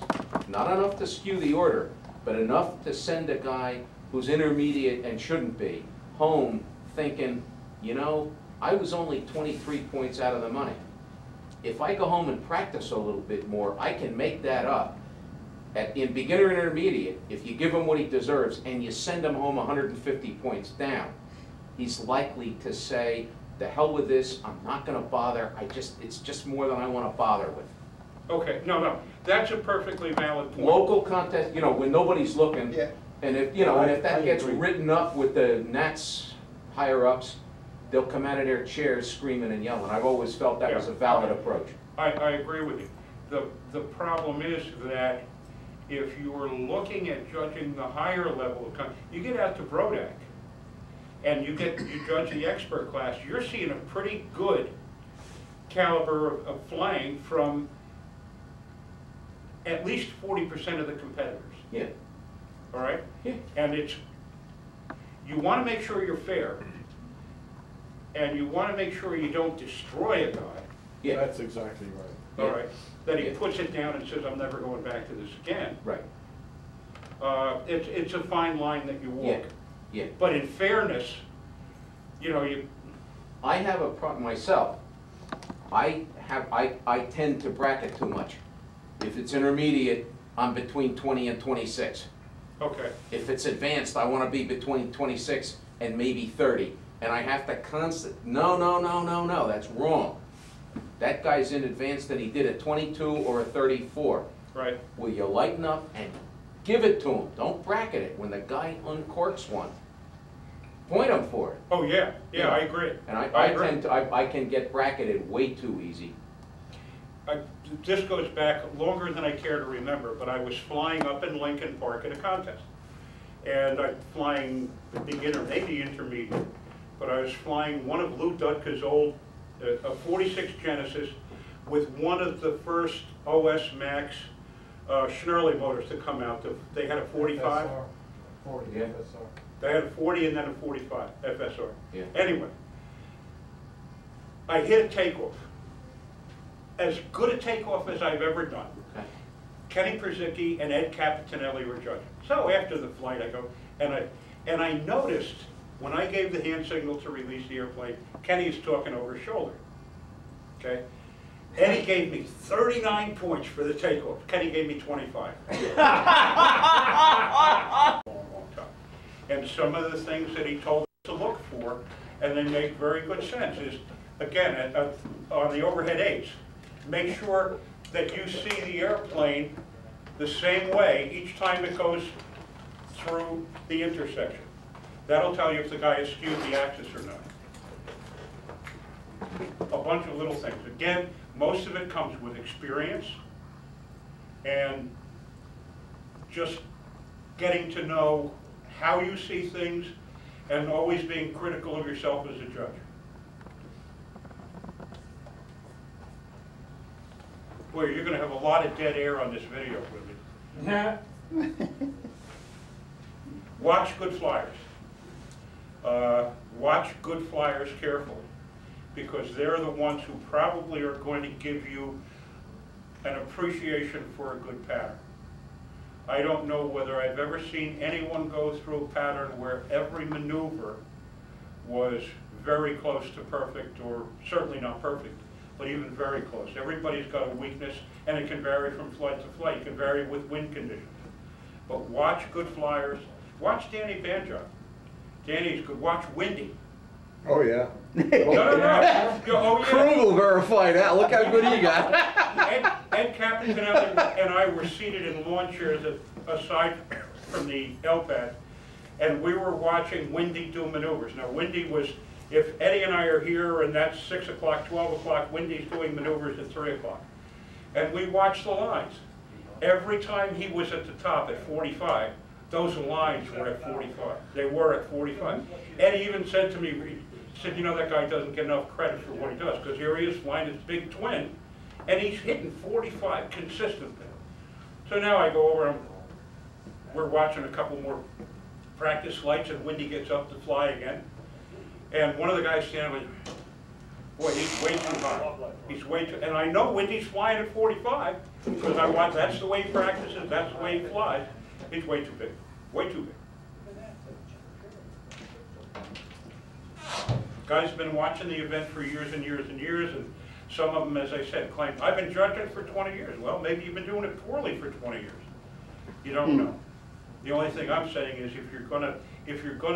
Not enough to skew the order, but enough to send a guy who's intermediate and shouldn't be home thinking, you know, I was only 23 points out of the money. If I go home and practice a little bit more, I can make that up. In beginner and intermediate, if you give him what he deserves and you send him home 150 points down, he's likely to say, the hell with this, I'm not gonna bother, it's just more than I wanna bother with. Okay, no, that's a perfectly valid point. Local contest, you know, when nobody's looking, Yeah. and if, you know, and if I that gets agree. written up with the Nats higher-ups, they'll come out of their chairs screaming and yelling. I've always felt that was a valid approach. I agree with you. The problem is that if you are looking at judging the higher level of, you get out to Brodak, and you judge the expert class, you're seeing a pretty good caliber of flying from at least 40% of the competitors. Yeah. All right? Yeah. And you want to make sure you're fair, and you want to make sure you don't destroy a guy. Yeah. That's exactly right. All right? That he Yeah. puts it down and says, I'm never going back to this again. Right. It's a fine line that you walk. Yeah. But in fairness, you know, I have a problem myself. I tend to bracket too much. If it's intermediate, I'm between 20 and 26. okay. If it's advanced, I want to be between 26 and maybe 30. And I have to no, that's wrong. That guy's in advanced and he did a 22 or a 34. Right. Will you lighten up and give it to him? Don't bracket it. When the guy uncorks one, point him for it. Oh, yeah, I agree. And agree. I can get bracketed way too easy. This goes back longer than I care to remember, but I was flying up in Lincoln Park at a contest. And I'm flying beginner, maybe intermediate, but I was flying one of Lou Dutka's old, a 46 Genesis with one of the first OS Max Schnurley motors to come out. They had a 45. FSR, 40 Yeah. FSR. They had a 40 and then a 45 FSR. Yeah. Anyway, I hit a takeoff. As good a takeoff as I've ever done. Okay. Kenny Przicki and Ed Capitanelli were judging. So after the flight, I go, and I noticed when I gave the hand signal to release the airplane, Kenny's talking over his shoulder. Okay? Eddie gave me 39 points for the takeoff. Kenny gave me 25. Long time. And some of the things that he told us to look for, and they make very good sense, is, again, on the overhead aids, make sure that you see the airplane the same way each time it goes through the intersection. That'll tell you if the guy has skewed the axis or not. A bunch of little things. Again, most of it comes with experience and just getting to know how you see things and always being critical of yourself as a judge. Boy, you're going to have a lot of dead air on this video with me. Watch good flyers. Watch good flyers carefully, because they're the ones who probably are going to give you an appreciation for a good pattern. I don't know whether I've ever seen anyone go through a pattern where every maneuver was very close to perfect, or certainly not perfect, but even very close. Everybody's got a weakness, and it can vary from flight to flight. It can vary with wind conditions. But watch good flyers. Watch Danny Banjo. Danny's good. Watch Windy. Oh, yeah. No. Oh, yeah. Crew will verify that. Look how good he got. Ed Capitanelli and I were seated in lawn chairs aside from the LPAD, and we were watching Windy do maneuvers. Now, Windy was, if Eddie and I are here and that's 6 o'clock, 12 o'clock, Windy's doing maneuvers at 3 o'clock. And we watched the lines. Every time he was at the top at 45, those lines were at 45. They were at 45. Eddie even said to me, he said, you know, that guy doesn't get enough credit for what he does, because here he is flying his big twin, and he's hitting 45 consistently. So now I go over and we're watching a couple more practice flights, and Windy gets up to fly again. And one of the guys standing with, boy, he's way too high. He's way too, and I know Windy's flying at 45, because I watch, that's the way he practices, that's the way he flies. It's way too big, way too big. Guys have been watching the event for years and years and years, and some of them, as I said, claim, I've been judging for 20 years. Well, maybe you've been doing it poorly for 20 years. You don't know. The only thing I'm saying is if you're gonna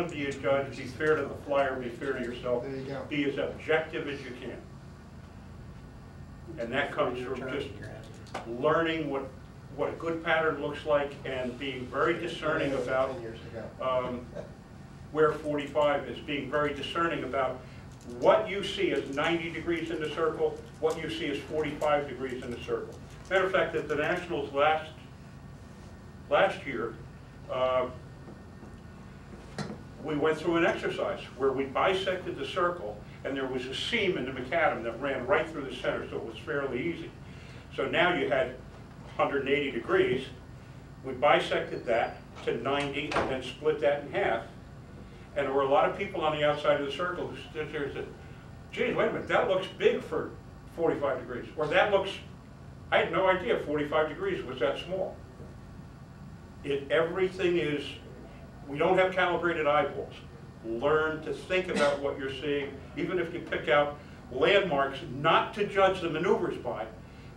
be a judge, be fair to the flyer, be fair to yourself, There you go. be as objective as you can. And that comes from just learning what a good pattern looks like and being very discerning about 10 years ago. where 45 is, being very discerning about what you see as 90 degrees in the circle, what you see as 45 degrees in the circle. Matter of fact, at the Nationals last year, we went through an exercise where we bisected the circle, and there was a seam in the macadam that ran right through the center, so it was fairly easy. So now you had 180 degrees. We bisected that to 90 and then split that in half. And there were a lot of people on the outside of the circle who stood there and said, geez, wait a minute, that looks big for 45 degrees. Or that looks, I had no idea 45 degrees was that small. Everything is, we don't have calibrated eyeballs. Learn to think about what you're seeing, even if you pick out landmarks, not to judge the maneuvers by,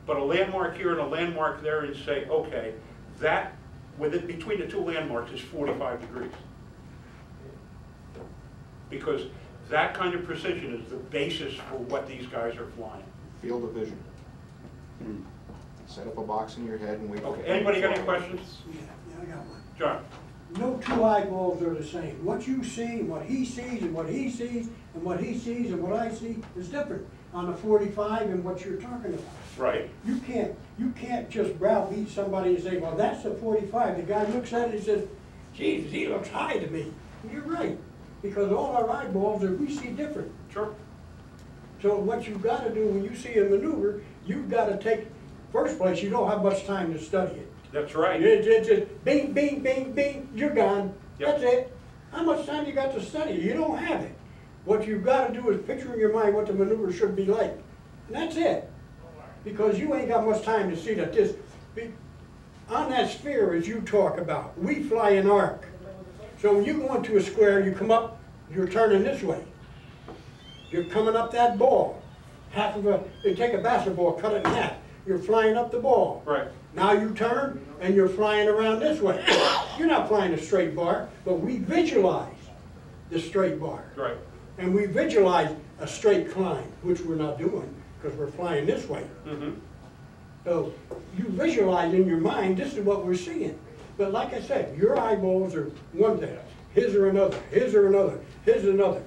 but a landmark here and a landmark there, and say, okay, that, between the two landmarks is 45 degrees. Because that kind of precision is the basis for what these guys are flying. Field of vision. Set up a box in your head and wait. Okay, anybody got any questions? Yeah, I got one. John? No two eyeballs are the same. What you see, what he sees, and what he sees, and what he sees, and what I see is different on the 45 and what you're talking about. Right. You can't just browbeat somebody and say, well, that's the 45. The guy looks at it and says, Jesus, he looks high to me. And you're right, because all our eyeballs we see different. Sure. So what you've got to do when you see a maneuver, you've got to take, first place, you don't have much time to study it. That's right. It's just bing, bing, bing, bing, you're gone. Yep. That's it. How much time you got to study? You don't have it. What you've got to do is picture in your mind what the maneuver should be like. And that's it. Because you ain't got much time to see that on that sphere as you talk about, we fly an arc. So when you go into a square, you come up, you're turning this way. You're coming up that ball. You take a basketball, cut it in half. You're flying up the ball. Right. Now you turn and you're flying around this way. You're not flying a straight bar, but we visualize the straight bar. Right. And we visualize a straight climb, which we're not doing because we're flying this way. Mm-hmm. So you visualize in your mind, this is what we're seeing. But like I said, your eyeballs are one thing, his are another, his are another, his is another.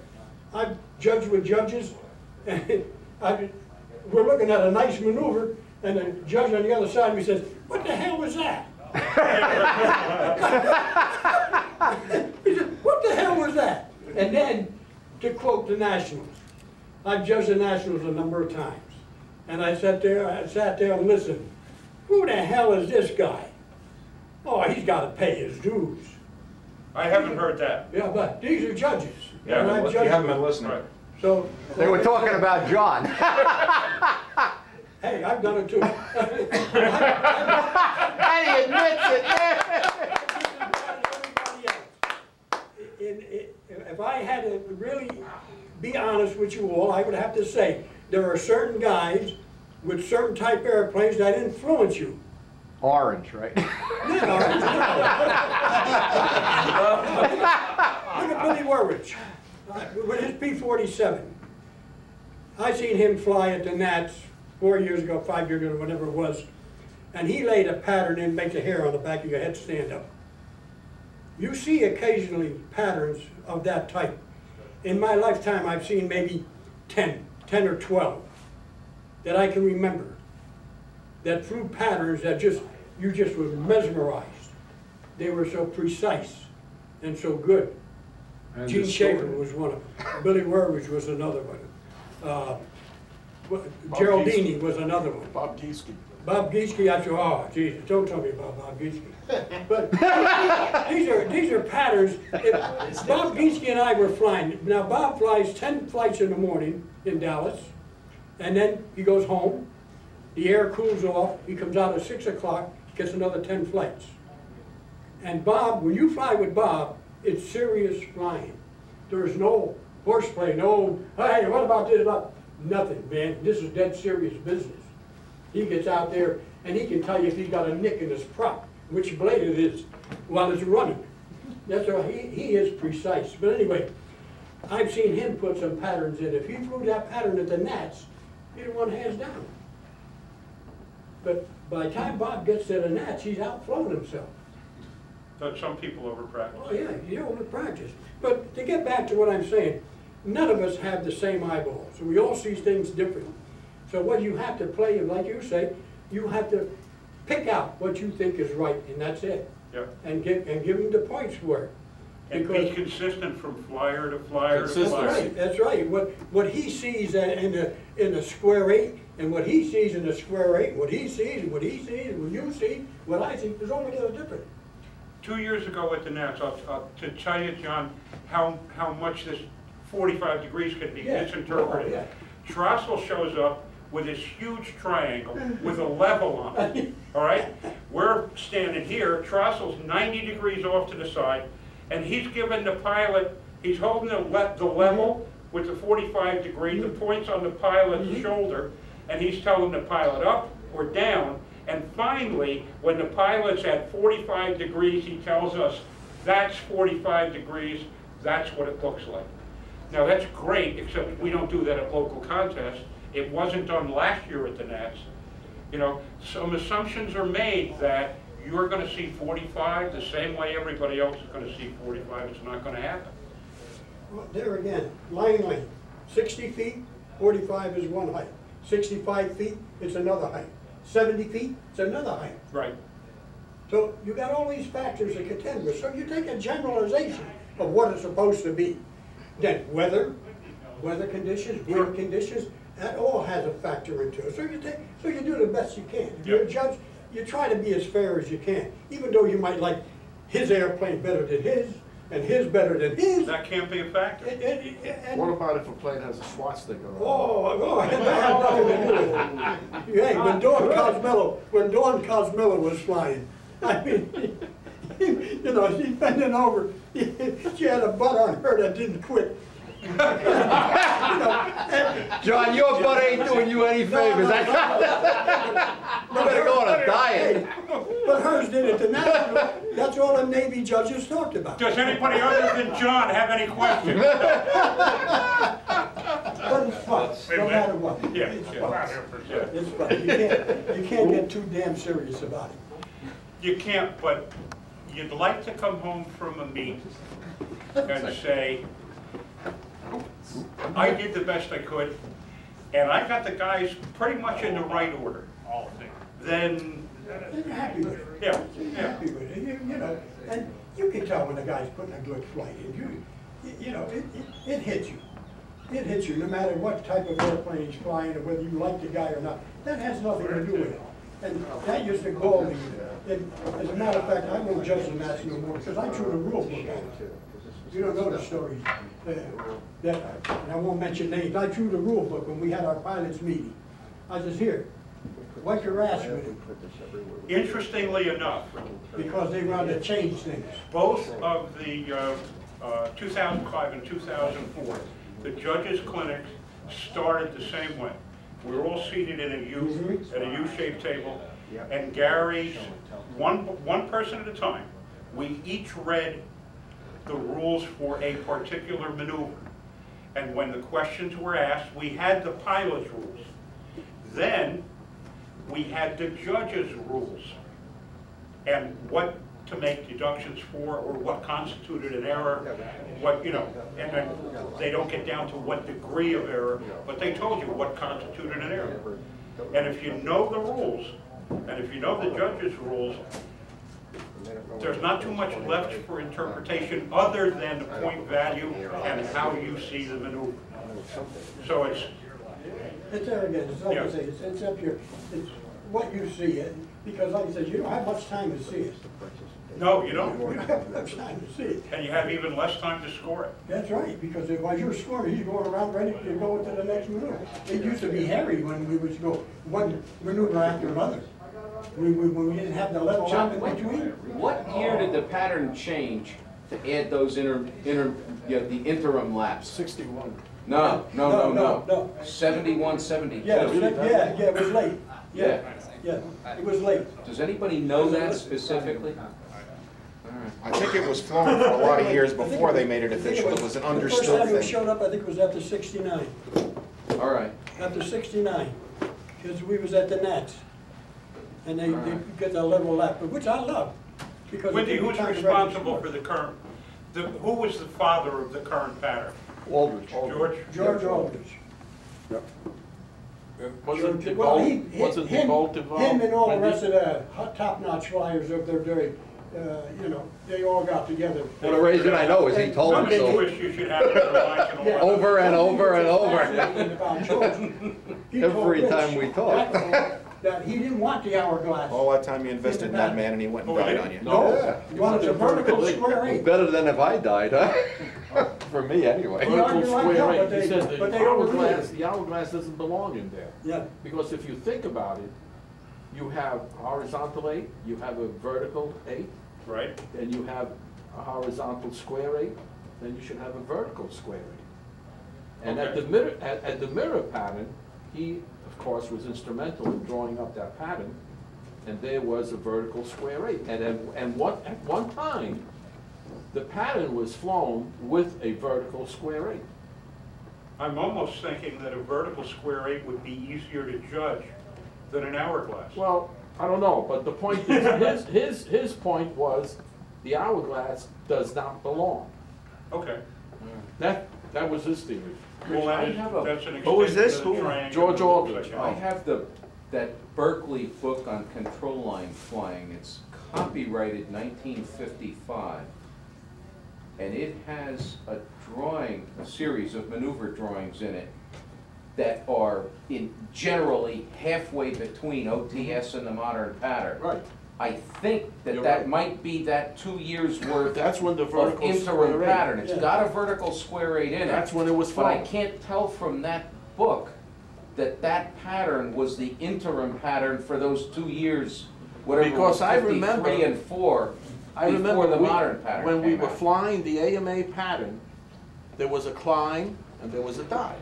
I've judged with judges, and we're looking at a nice maneuver, and the judge on the other side of me says, what the hell was that? He said, what the hell was that? And then, to quote the Nationals, I've judged the Nationals a number of times. And I sat there and listened. Who the hell is this guy? Oh, he's got to pay his dues. I haven't heard that. Yeah, but these are judges. Yeah, and I've You judged haven't been them. listening. Right. So They were talking about John. hey, I've done it too. And he admits it. If I had to really be honest with you all, I would have to say there are certain guys with certain type airplanes that influence you. Orange, right? Look at Billy Warwich with his P-47. I seen him fly at the Nats 4 years ago, 5 years ago, whatever it was, and he laid a pattern in, makes the hair on the back of your head stand up. You see occasionally patterns of that type. In my lifetime, I've seen maybe 10 or 12 that I can remember that through patterns that you just were mesmerized. They were so precise and so good. And Gene distorted. Shaver was one of them. Billy Warwich was another one. Geraldini was another one. Bob Gieske. Bob Gieske, I said, oh, Jesus, don't tell me about Bob Gieske. But these are patterns. Bob Gieske and I were flying. Now, Bob flies 10 flights in the morning in Dallas, and then he goes home. The air cools off. He comes out at 6 o'clock, gets another 10 flights. And Bob, when you fly with Bob, it's serious flying. There's no horseplay, no, hey, what about this? Nothing, man. This is dead serious business. He gets out there and he can tell you if he's got a nick in his prop, which blade it is while it's running. That's how he is precise. But anyway, I've seen him put some patterns in. If he threw that pattern at the gnats, he'd run hands down. But by the time Bob gets to the gnats, he's outflown himself. But some people overpractice. Oh yeah, you over practice. But to get back to what I'm saying, none of us have the same eyeballs. So we all see things different. So what you have to play, like you say, you have to pick out what you think is right, and that's it. Yep. And give them the points for it. And be consistent from flyer to flyer to That's flyer. right, that's right. What he sees in the square 8, and what he sees in the square 8, what he sees, and what he sees, and what you see, what I see, is altogether different. 2 years ago at the Nats, to tell you, John, how much this 45 degrees could be misinterpreted. Yeah. Trossel shows up with this huge triangle with a level on it, all right? We're standing here, Trossel's 90 degrees off to the side, and he's giving the pilot, he's holding the level with the 45 degree, the points on the pilot's shoulder, and he's telling the pilot up or down. And finally, when the pilot's at 45 degrees, he tells us, that's 45 degrees, that's what it looks like. Now that's great, except we don't do that at local contests. It wasn't done last year at the Nats. You know, some assumptions are made that you're going to see 45 the same way everybody else is going to see 45. It's not going to happen. Well, there again, line. 60 feet, 45 is one height. 65 feet, it's another height. 70 feet, it's another height. Right. So you got all these factors to contend with. So you take a generalization of what it's supposed to be. Then weather conditions, wind conditions, that all has a factor into it. So you do the best you can. If you're a judge, you try to be as fair as you can, even though you might like his airplane better than his, and his better than his. That can't be a factor. What about if a plane has a SWAT sticker on it? Oh, that had nothing to do with it. Hey, when Dawn Cosmilla was flying, I mean, you know, she's bending over. She had a butt on her that didn't quit. You know, John, your butt ain't doing you any favors. You better go on a diet. But hers did it. And that's all the Navy judges talked about. Does anybody other than John have any questions? But it's fun, no matter what. Yeah, It's yeah. fun. It's fun. You can't get too damn serious about it. You can't, but you'd like to come home from a meet and say, I did the best I could, and I got the guys pretty much in the right order. Then, You're happy with it. yeah, You're yeah. happy with it. You know, and you can tell when the guy's putting a good flight in. You know, it hits you. It hits you no matter what type of airplane he's flying or whether you like the guy or not. That has nothing to do with it. And that used to gall me. And as a matter of fact, I won't judge the Nats no more because I threw the rule book at it. You don't know the stories. And I won't mention names. I drew the rule book when we had our pilots meeting. I says, here, wipe your ass with it. Interestingly enough, Because they wanted to change things. both of the 2005 and 2004, the judges' clinics started the same way. We were all seated in a U, at a U-shaped table, and Gary's, one person at a time, we each read the rules for a particular maneuver. And when the questions were asked, we had the pilot's rules. Then we had the judge's rules and what to make deductions for or what constituted an error, what, you know, and then they don't get down to what degree of error, but they told you what constituted an error. And if you know the rules, and if you know the judge's rules, there's not too much left for interpretation other than the point value and how you see the maneuver. So it's there again, it's like I say, it's up here, it's what you see, because like I said, you don't have much time to see it. no, you don't. You don't have much time to see it. And you have even less time to score it. That's right, because while you're scoring, he's going around ready to go to the next maneuver. It used to be hairy when we would go one maneuver after another. When we didn't have the level John, up in between. what year did the pattern change to add those the interim laps? 61. No. No. 71, 72. Yeah, it was late. Yeah, it was late. Does anybody know that specifically? I think it was flown for a lot of years before they made it official. It was an The first understood time it thing. showed up, I think it was after 69. All right. After 69, because we was at the Nats. And they get the level lap, which I love. Because Wendy, it gave me who's time to responsible register. for the current, who was the father of the current pattern? Aldrich. George? George Aldrich. Wasn't the Well, bolt, wasn't the bolt involved? Him and all the Wendy? rest of the top-notch flyers up there doing, they all got together. Well, the reason I know is he told me Somebody so. wish you should have it in the lines and all that. Over and over and over. About George. He told Every Rich time we talk. That he didn't want the hourglass. All that time you invested in that man and he went and died on you. No. He wanted a vertical square eight. Better than if I died, huh? For me, anyway. He argued like hell, but He said but the they overruled hourglass, it. the hourglass doesn't belong in there. Yeah. Because if you think about it, you have horizontal 8, you have a vertical 8, Right? then you have a horizontal square 8, then you should have a vertical square 8. And at Okay. the mirror pattern, he, of course, was instrumental in drawing up that pattern, and there was a vertical square 8. And at one time, the pattern was flown with a vertical square 8. I'm almost thinking that a vertical square 8 would be easier to judge than an hourglass. Well, I don't know, but the point is, his point was, the hourglass does not belong. Okay. That was his theory. Well, I have a- that's an Who was extension this? of the Who? triangle. George Aldrich. I have that Berkeley book on control line flying. It's copyrighted 1955. And it has a series of maneuver drawings in it that are generally halfway between OTS and the modern pattern. Right. I think that You're that right. might be that 2 years worth That's when the of vertical interim square 8. pattern. It's Yeah. got a vertical square 8 in it. That's when it was But I flown. can't tell from that book that pattern was the interim pattern for those 2 years, whatever it was, Because I remember- 53 and 4, I remember before the modern pattern when we came were out. flying the AMA pattern, there was a climb and there was a dive.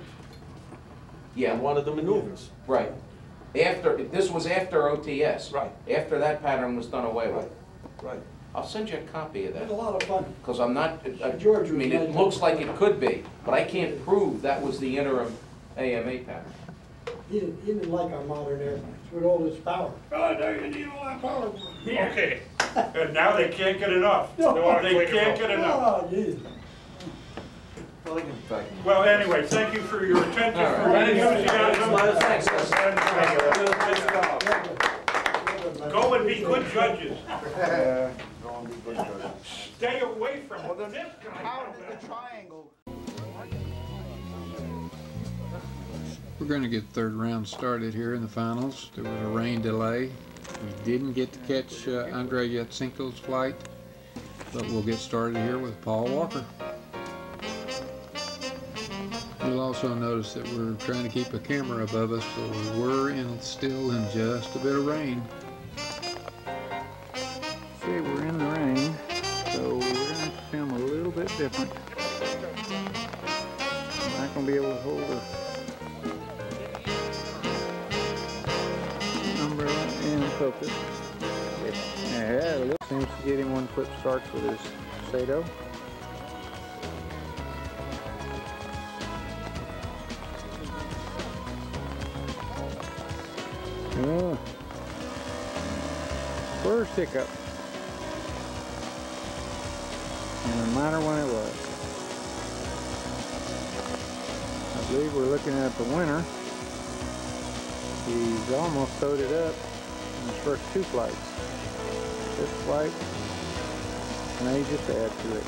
Yeah, And one of the maneuvers. right. This was after OTS. Right. After that pattern was done away with. Right. I'll send you a copy of It was that, a lot of fun. because I'm not, George I mean, was it nice. looks like it could be, but I can't prove that was the interim AMA pattern. He didn't like our modern airplanes with all this power. Oh, no, you need all that power. Okay. And now they can't get enough. No. They can't get enough. Oh, geez. Well, anyway, thank you for your attention, for your enthusiasm. Thanks, Go and be good judges. Stay away from this guy. We're going to get the third round started here in the finals. There was a rain delay. We didn't get to catch Andrei Yatsenko's flight, but we'll get started here with Paul Walker. You'll also notice that we're trying to keep a camera above us, so we were still in just a bit of rain. Okay, we're in the rain, so we're going to film a little bit different. I'm not going to be able to hold a umbrella in focus. Yeah, look, seems to get him one clip starts with his Sato. Oh. First hiccup. And a minor one it was. I believe we're looking at the winner. He's almost towed it up in his first 2 flights. This flight may just add to it.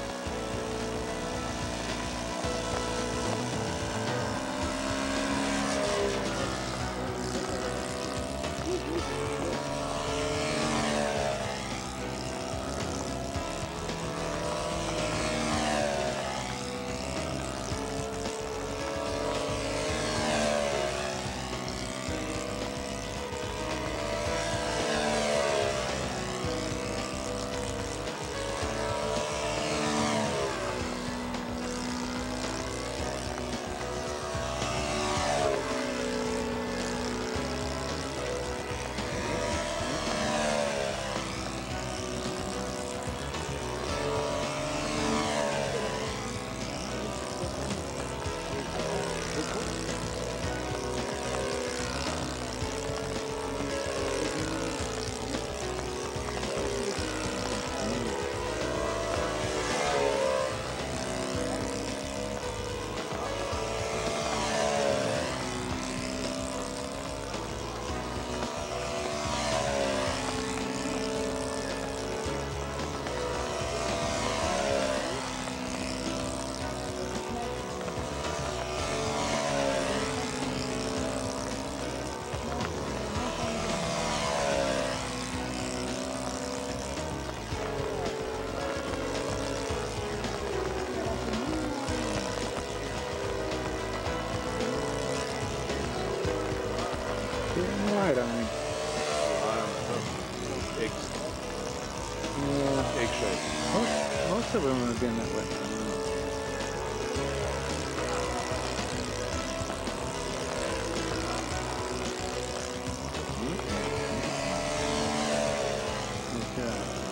Yeah, egg shape. most of them have been that way.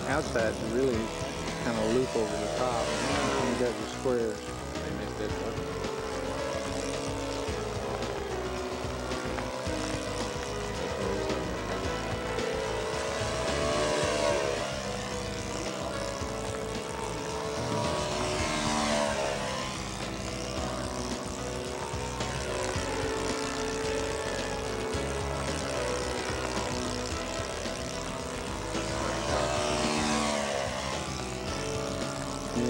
Outside's really kind of loop over the top. And you got your squares. They make that work. Yeah,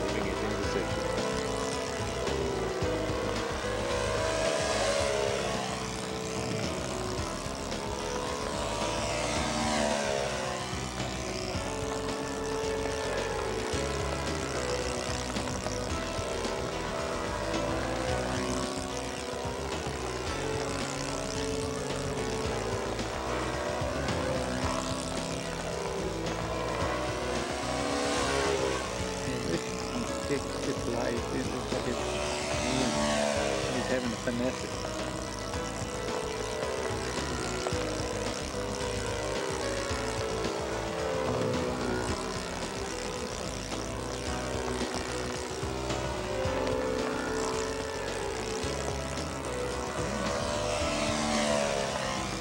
Moving it into section. it's light. It looks like he's having to finesse it.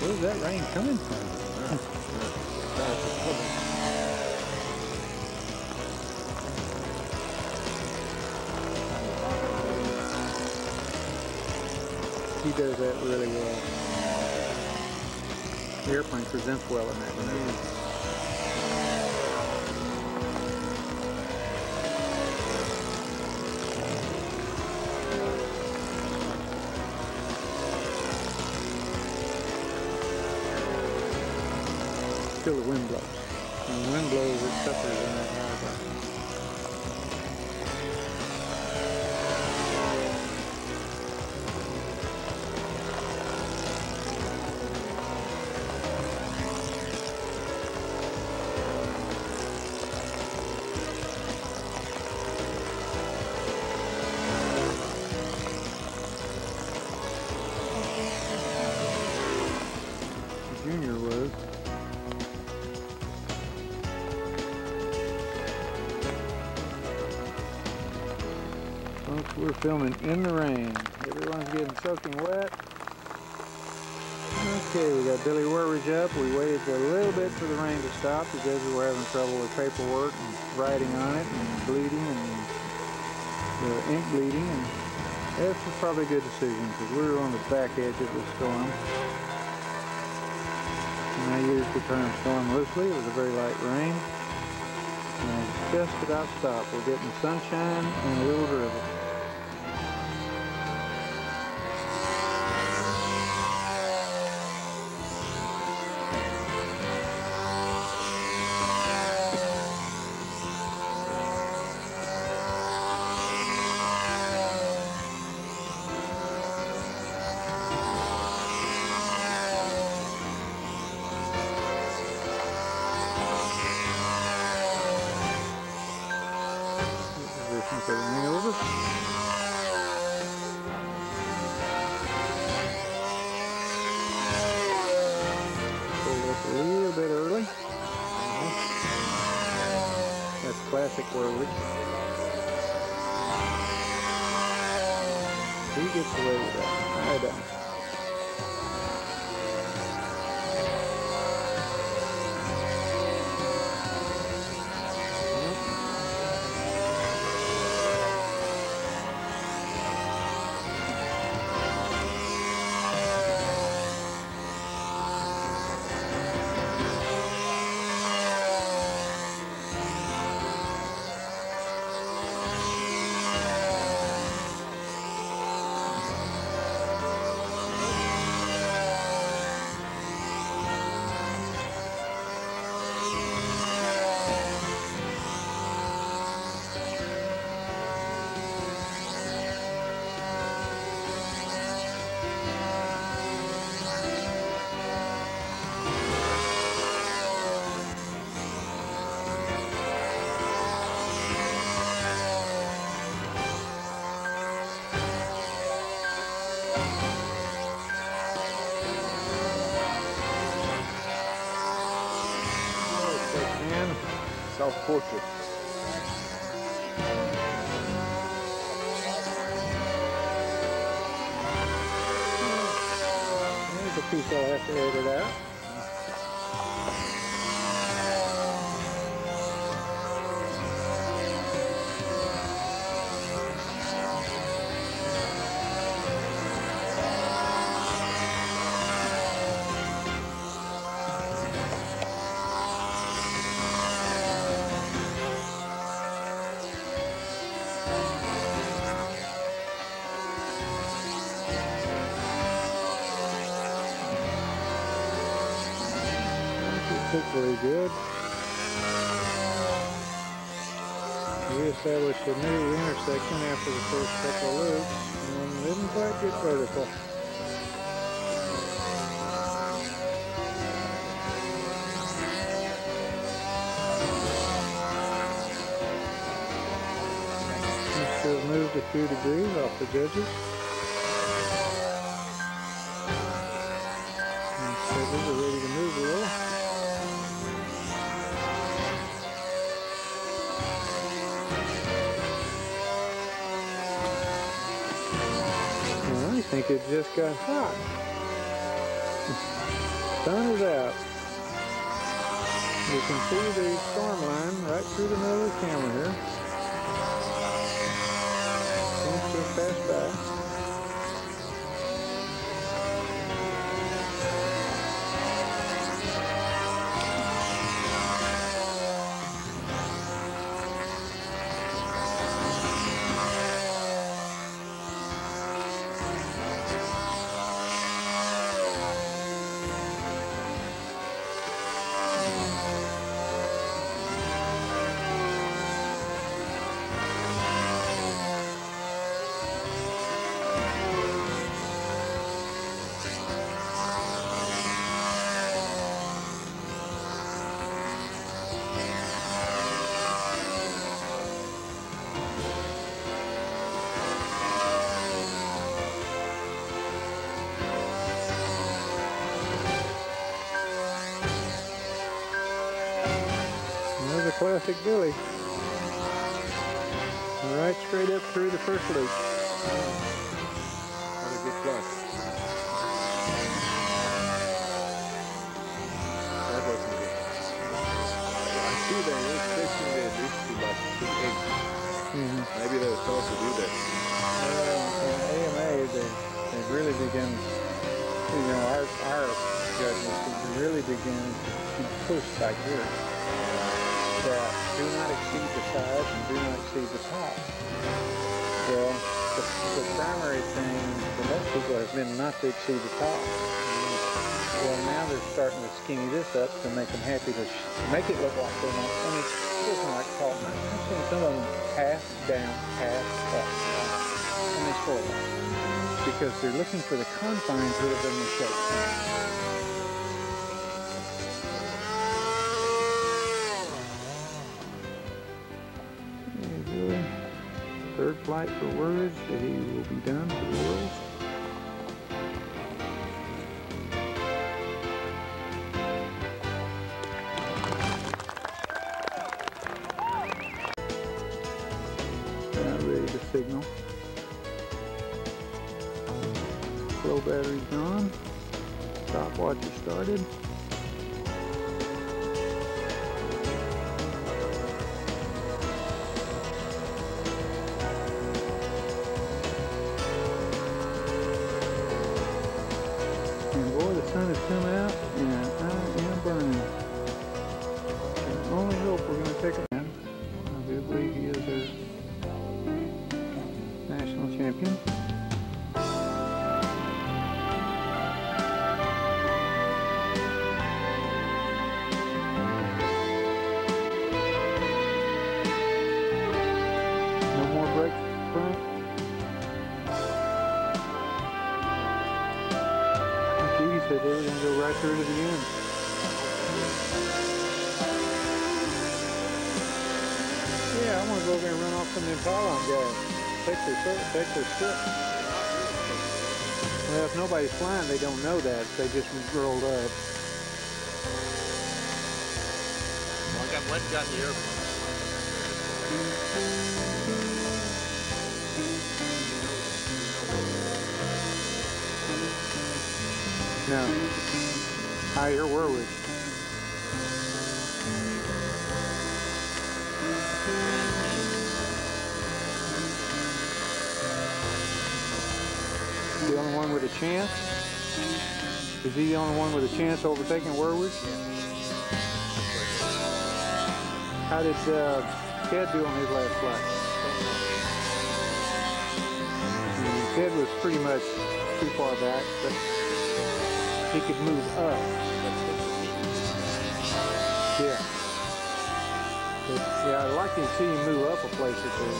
Where's that rain coming from? He does that really well. The airplane presents well in that maneuver. Till the wind blows. When the wind blows, it suffers in that high. Junior was. Folks, we're filming in the rain. Everyone's getting soaking wet. Okay, we got Billy Werridge up. We waited a little bit for the rain to stop because we were having trouble with paperwork and writing on it and bleeding and the ink bleeding. And this was probably a good decision because we were on the back edge of the storm. And I used the term storm loosely. It was a very light rain. And it's just about stopped. We're getting sunshine and a little drizzle. Classic Werridge. He gets away with that. I don't. picture. There's a piece I'll have to edit out. Particularly good. We established a new intersection after the first couple of loops and didn't quite get vertical. Seems to have moved a few degrees off the judges. And judges are ready to move a little. I think it just got hot. Sun is out. You can see the storm line right through the middle of the camera here. Seems to have passed by. There's a classic Billy. Right straight up through the first loop. That's a good flush. That wasn't good. I see that you're fixing the reach to about 2.8. Maybe they were supposed to do that. In AMA, they've really begun, our judgments have really begun to push back here. That do not exceed the sides and do not exceed the top. Well, the primary thing for most people has been not to exceed the top. Well, now they're starting to skinny this up to make them happy to make it look like they're not. I mean, it doesn't like top. I've seen some of them half down, half up, and they spoil it because they're looking for the confines rather than the shape. Third flight for words that he will be done for the world. Now ready to signal. Flow battery's gone. Stopwatch is started. The sun has come out and I am burning. I only hope we're going to take a man. I do believe he is our national champion. No more brakes front. Said they were going to go right through to the end. Yeah, I want to go over there and run off some of them pylon guys. Take their strip. Well, if nobody's flying, they don't know that. They just rolled up. Well, I got the airplane. No. All right, here were we? The only one with a chance? Is he the only one with a chance of overtaking Werwig? How did Ted do on his last flight? Ted was pretty much too far back, but he could move up. Yeah. But, yeah, I'd like to see him move up a place or two.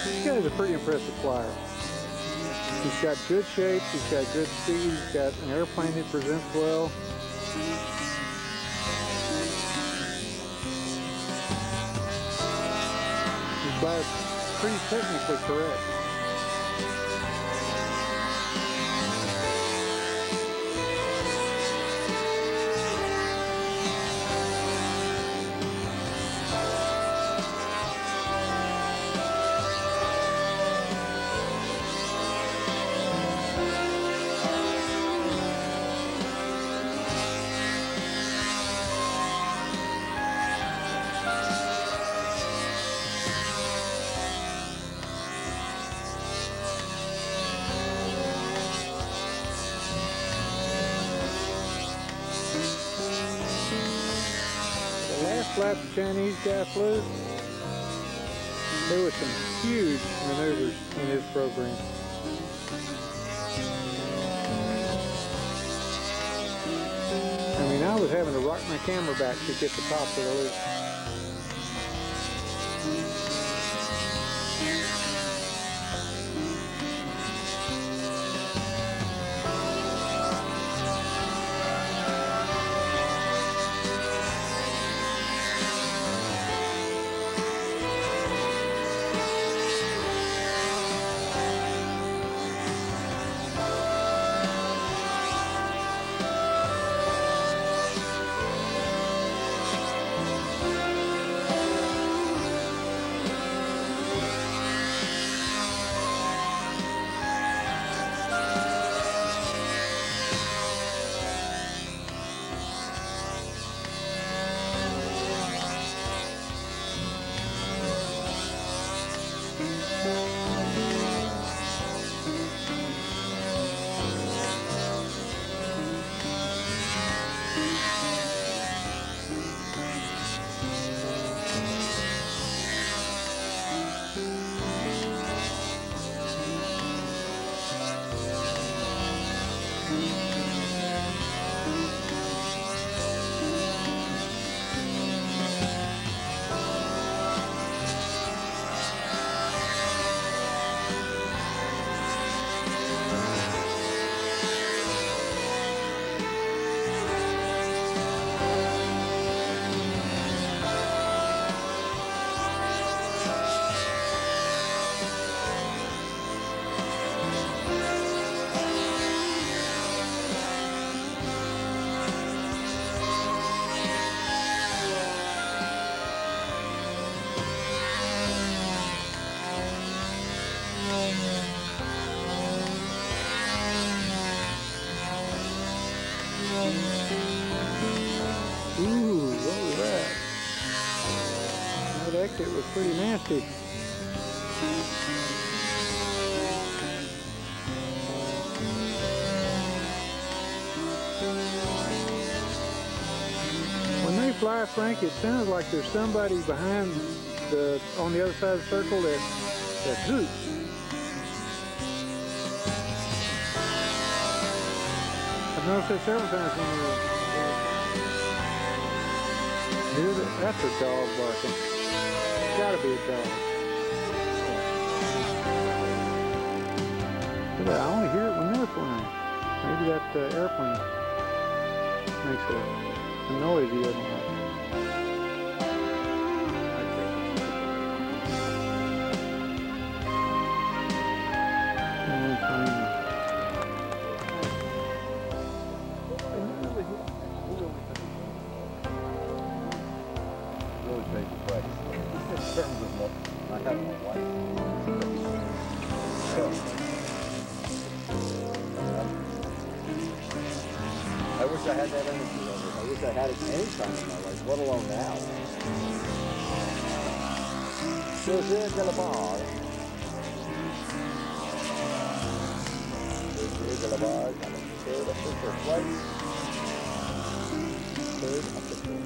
This guy's a pretty impressive flyer. He's got good shape, he's got good speed, he's got an airplane that presents well. He's pretty technically correct. Lap the Chinese guy flew, there were some huge maneuvers in his program. I mean, I was having to rock my camera back to get the top of the loop. Ooh, what was that? That exit was pretty nasty. When they fly, Frank, it sounds like there's somebody behind on the other side of the circle that hoots. I've noticed that several times when that's a dog barking. It's gotta be a dog. I only hear it when they're flying. Maybe that airplane makes a noise he doesn't like. Really take the place in terms of not having a wife. I wish I had that energy level. I wish I had it any time in my life, let alone now. José de la Barre. José de la Barre, coming third official flight. Third official.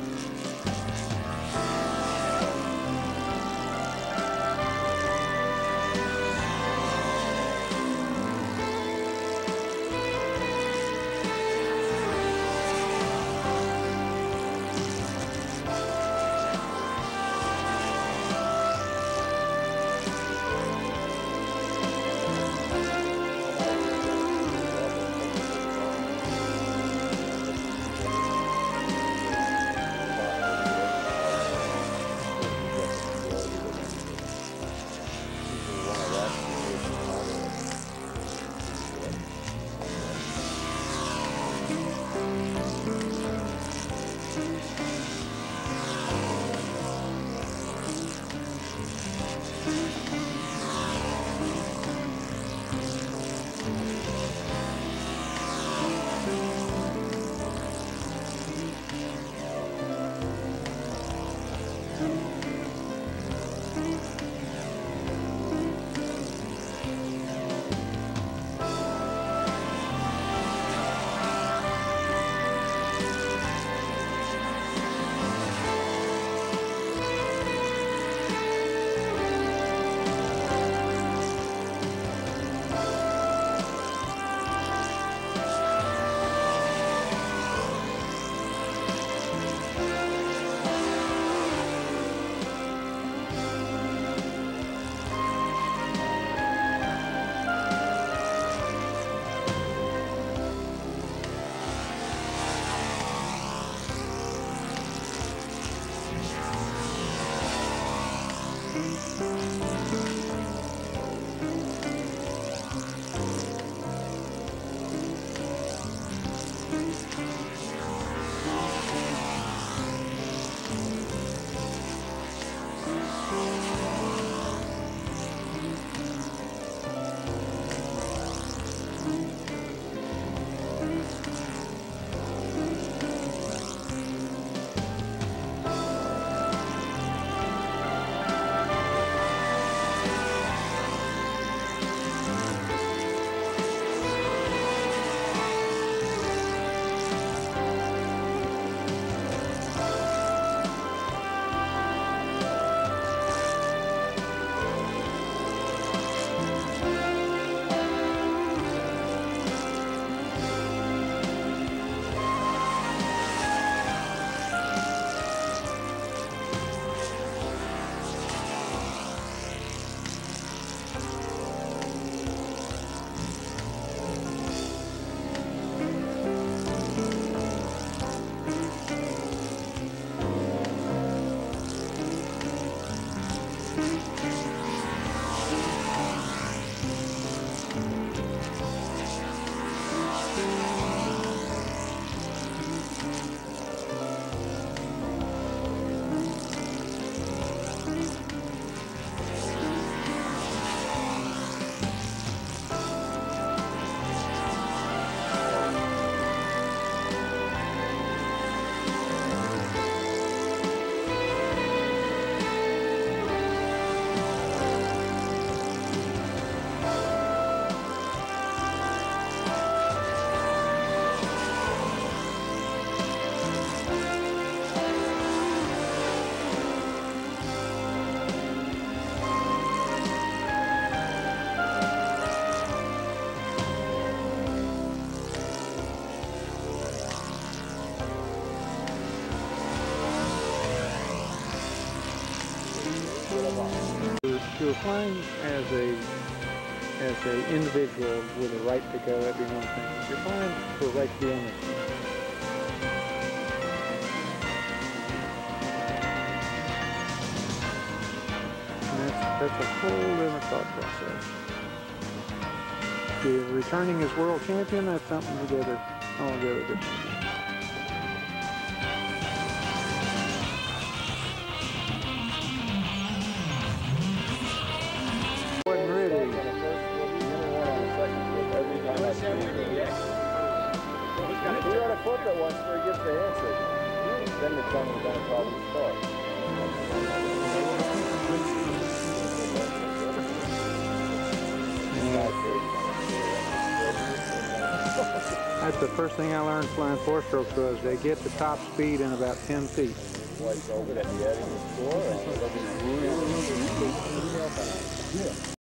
You're flying as a as an individual with a right to go, that'd be one thing. If you're flying for a right to be on this team. And that's a whole different thought process. The returning as world champion, that's something altogether different. Flip it once before he gets the handshake. Then the problem starts. That's the first thing I learned flying four-strokes was they get the top speed in about 10 feet. Like over at the Eddie store.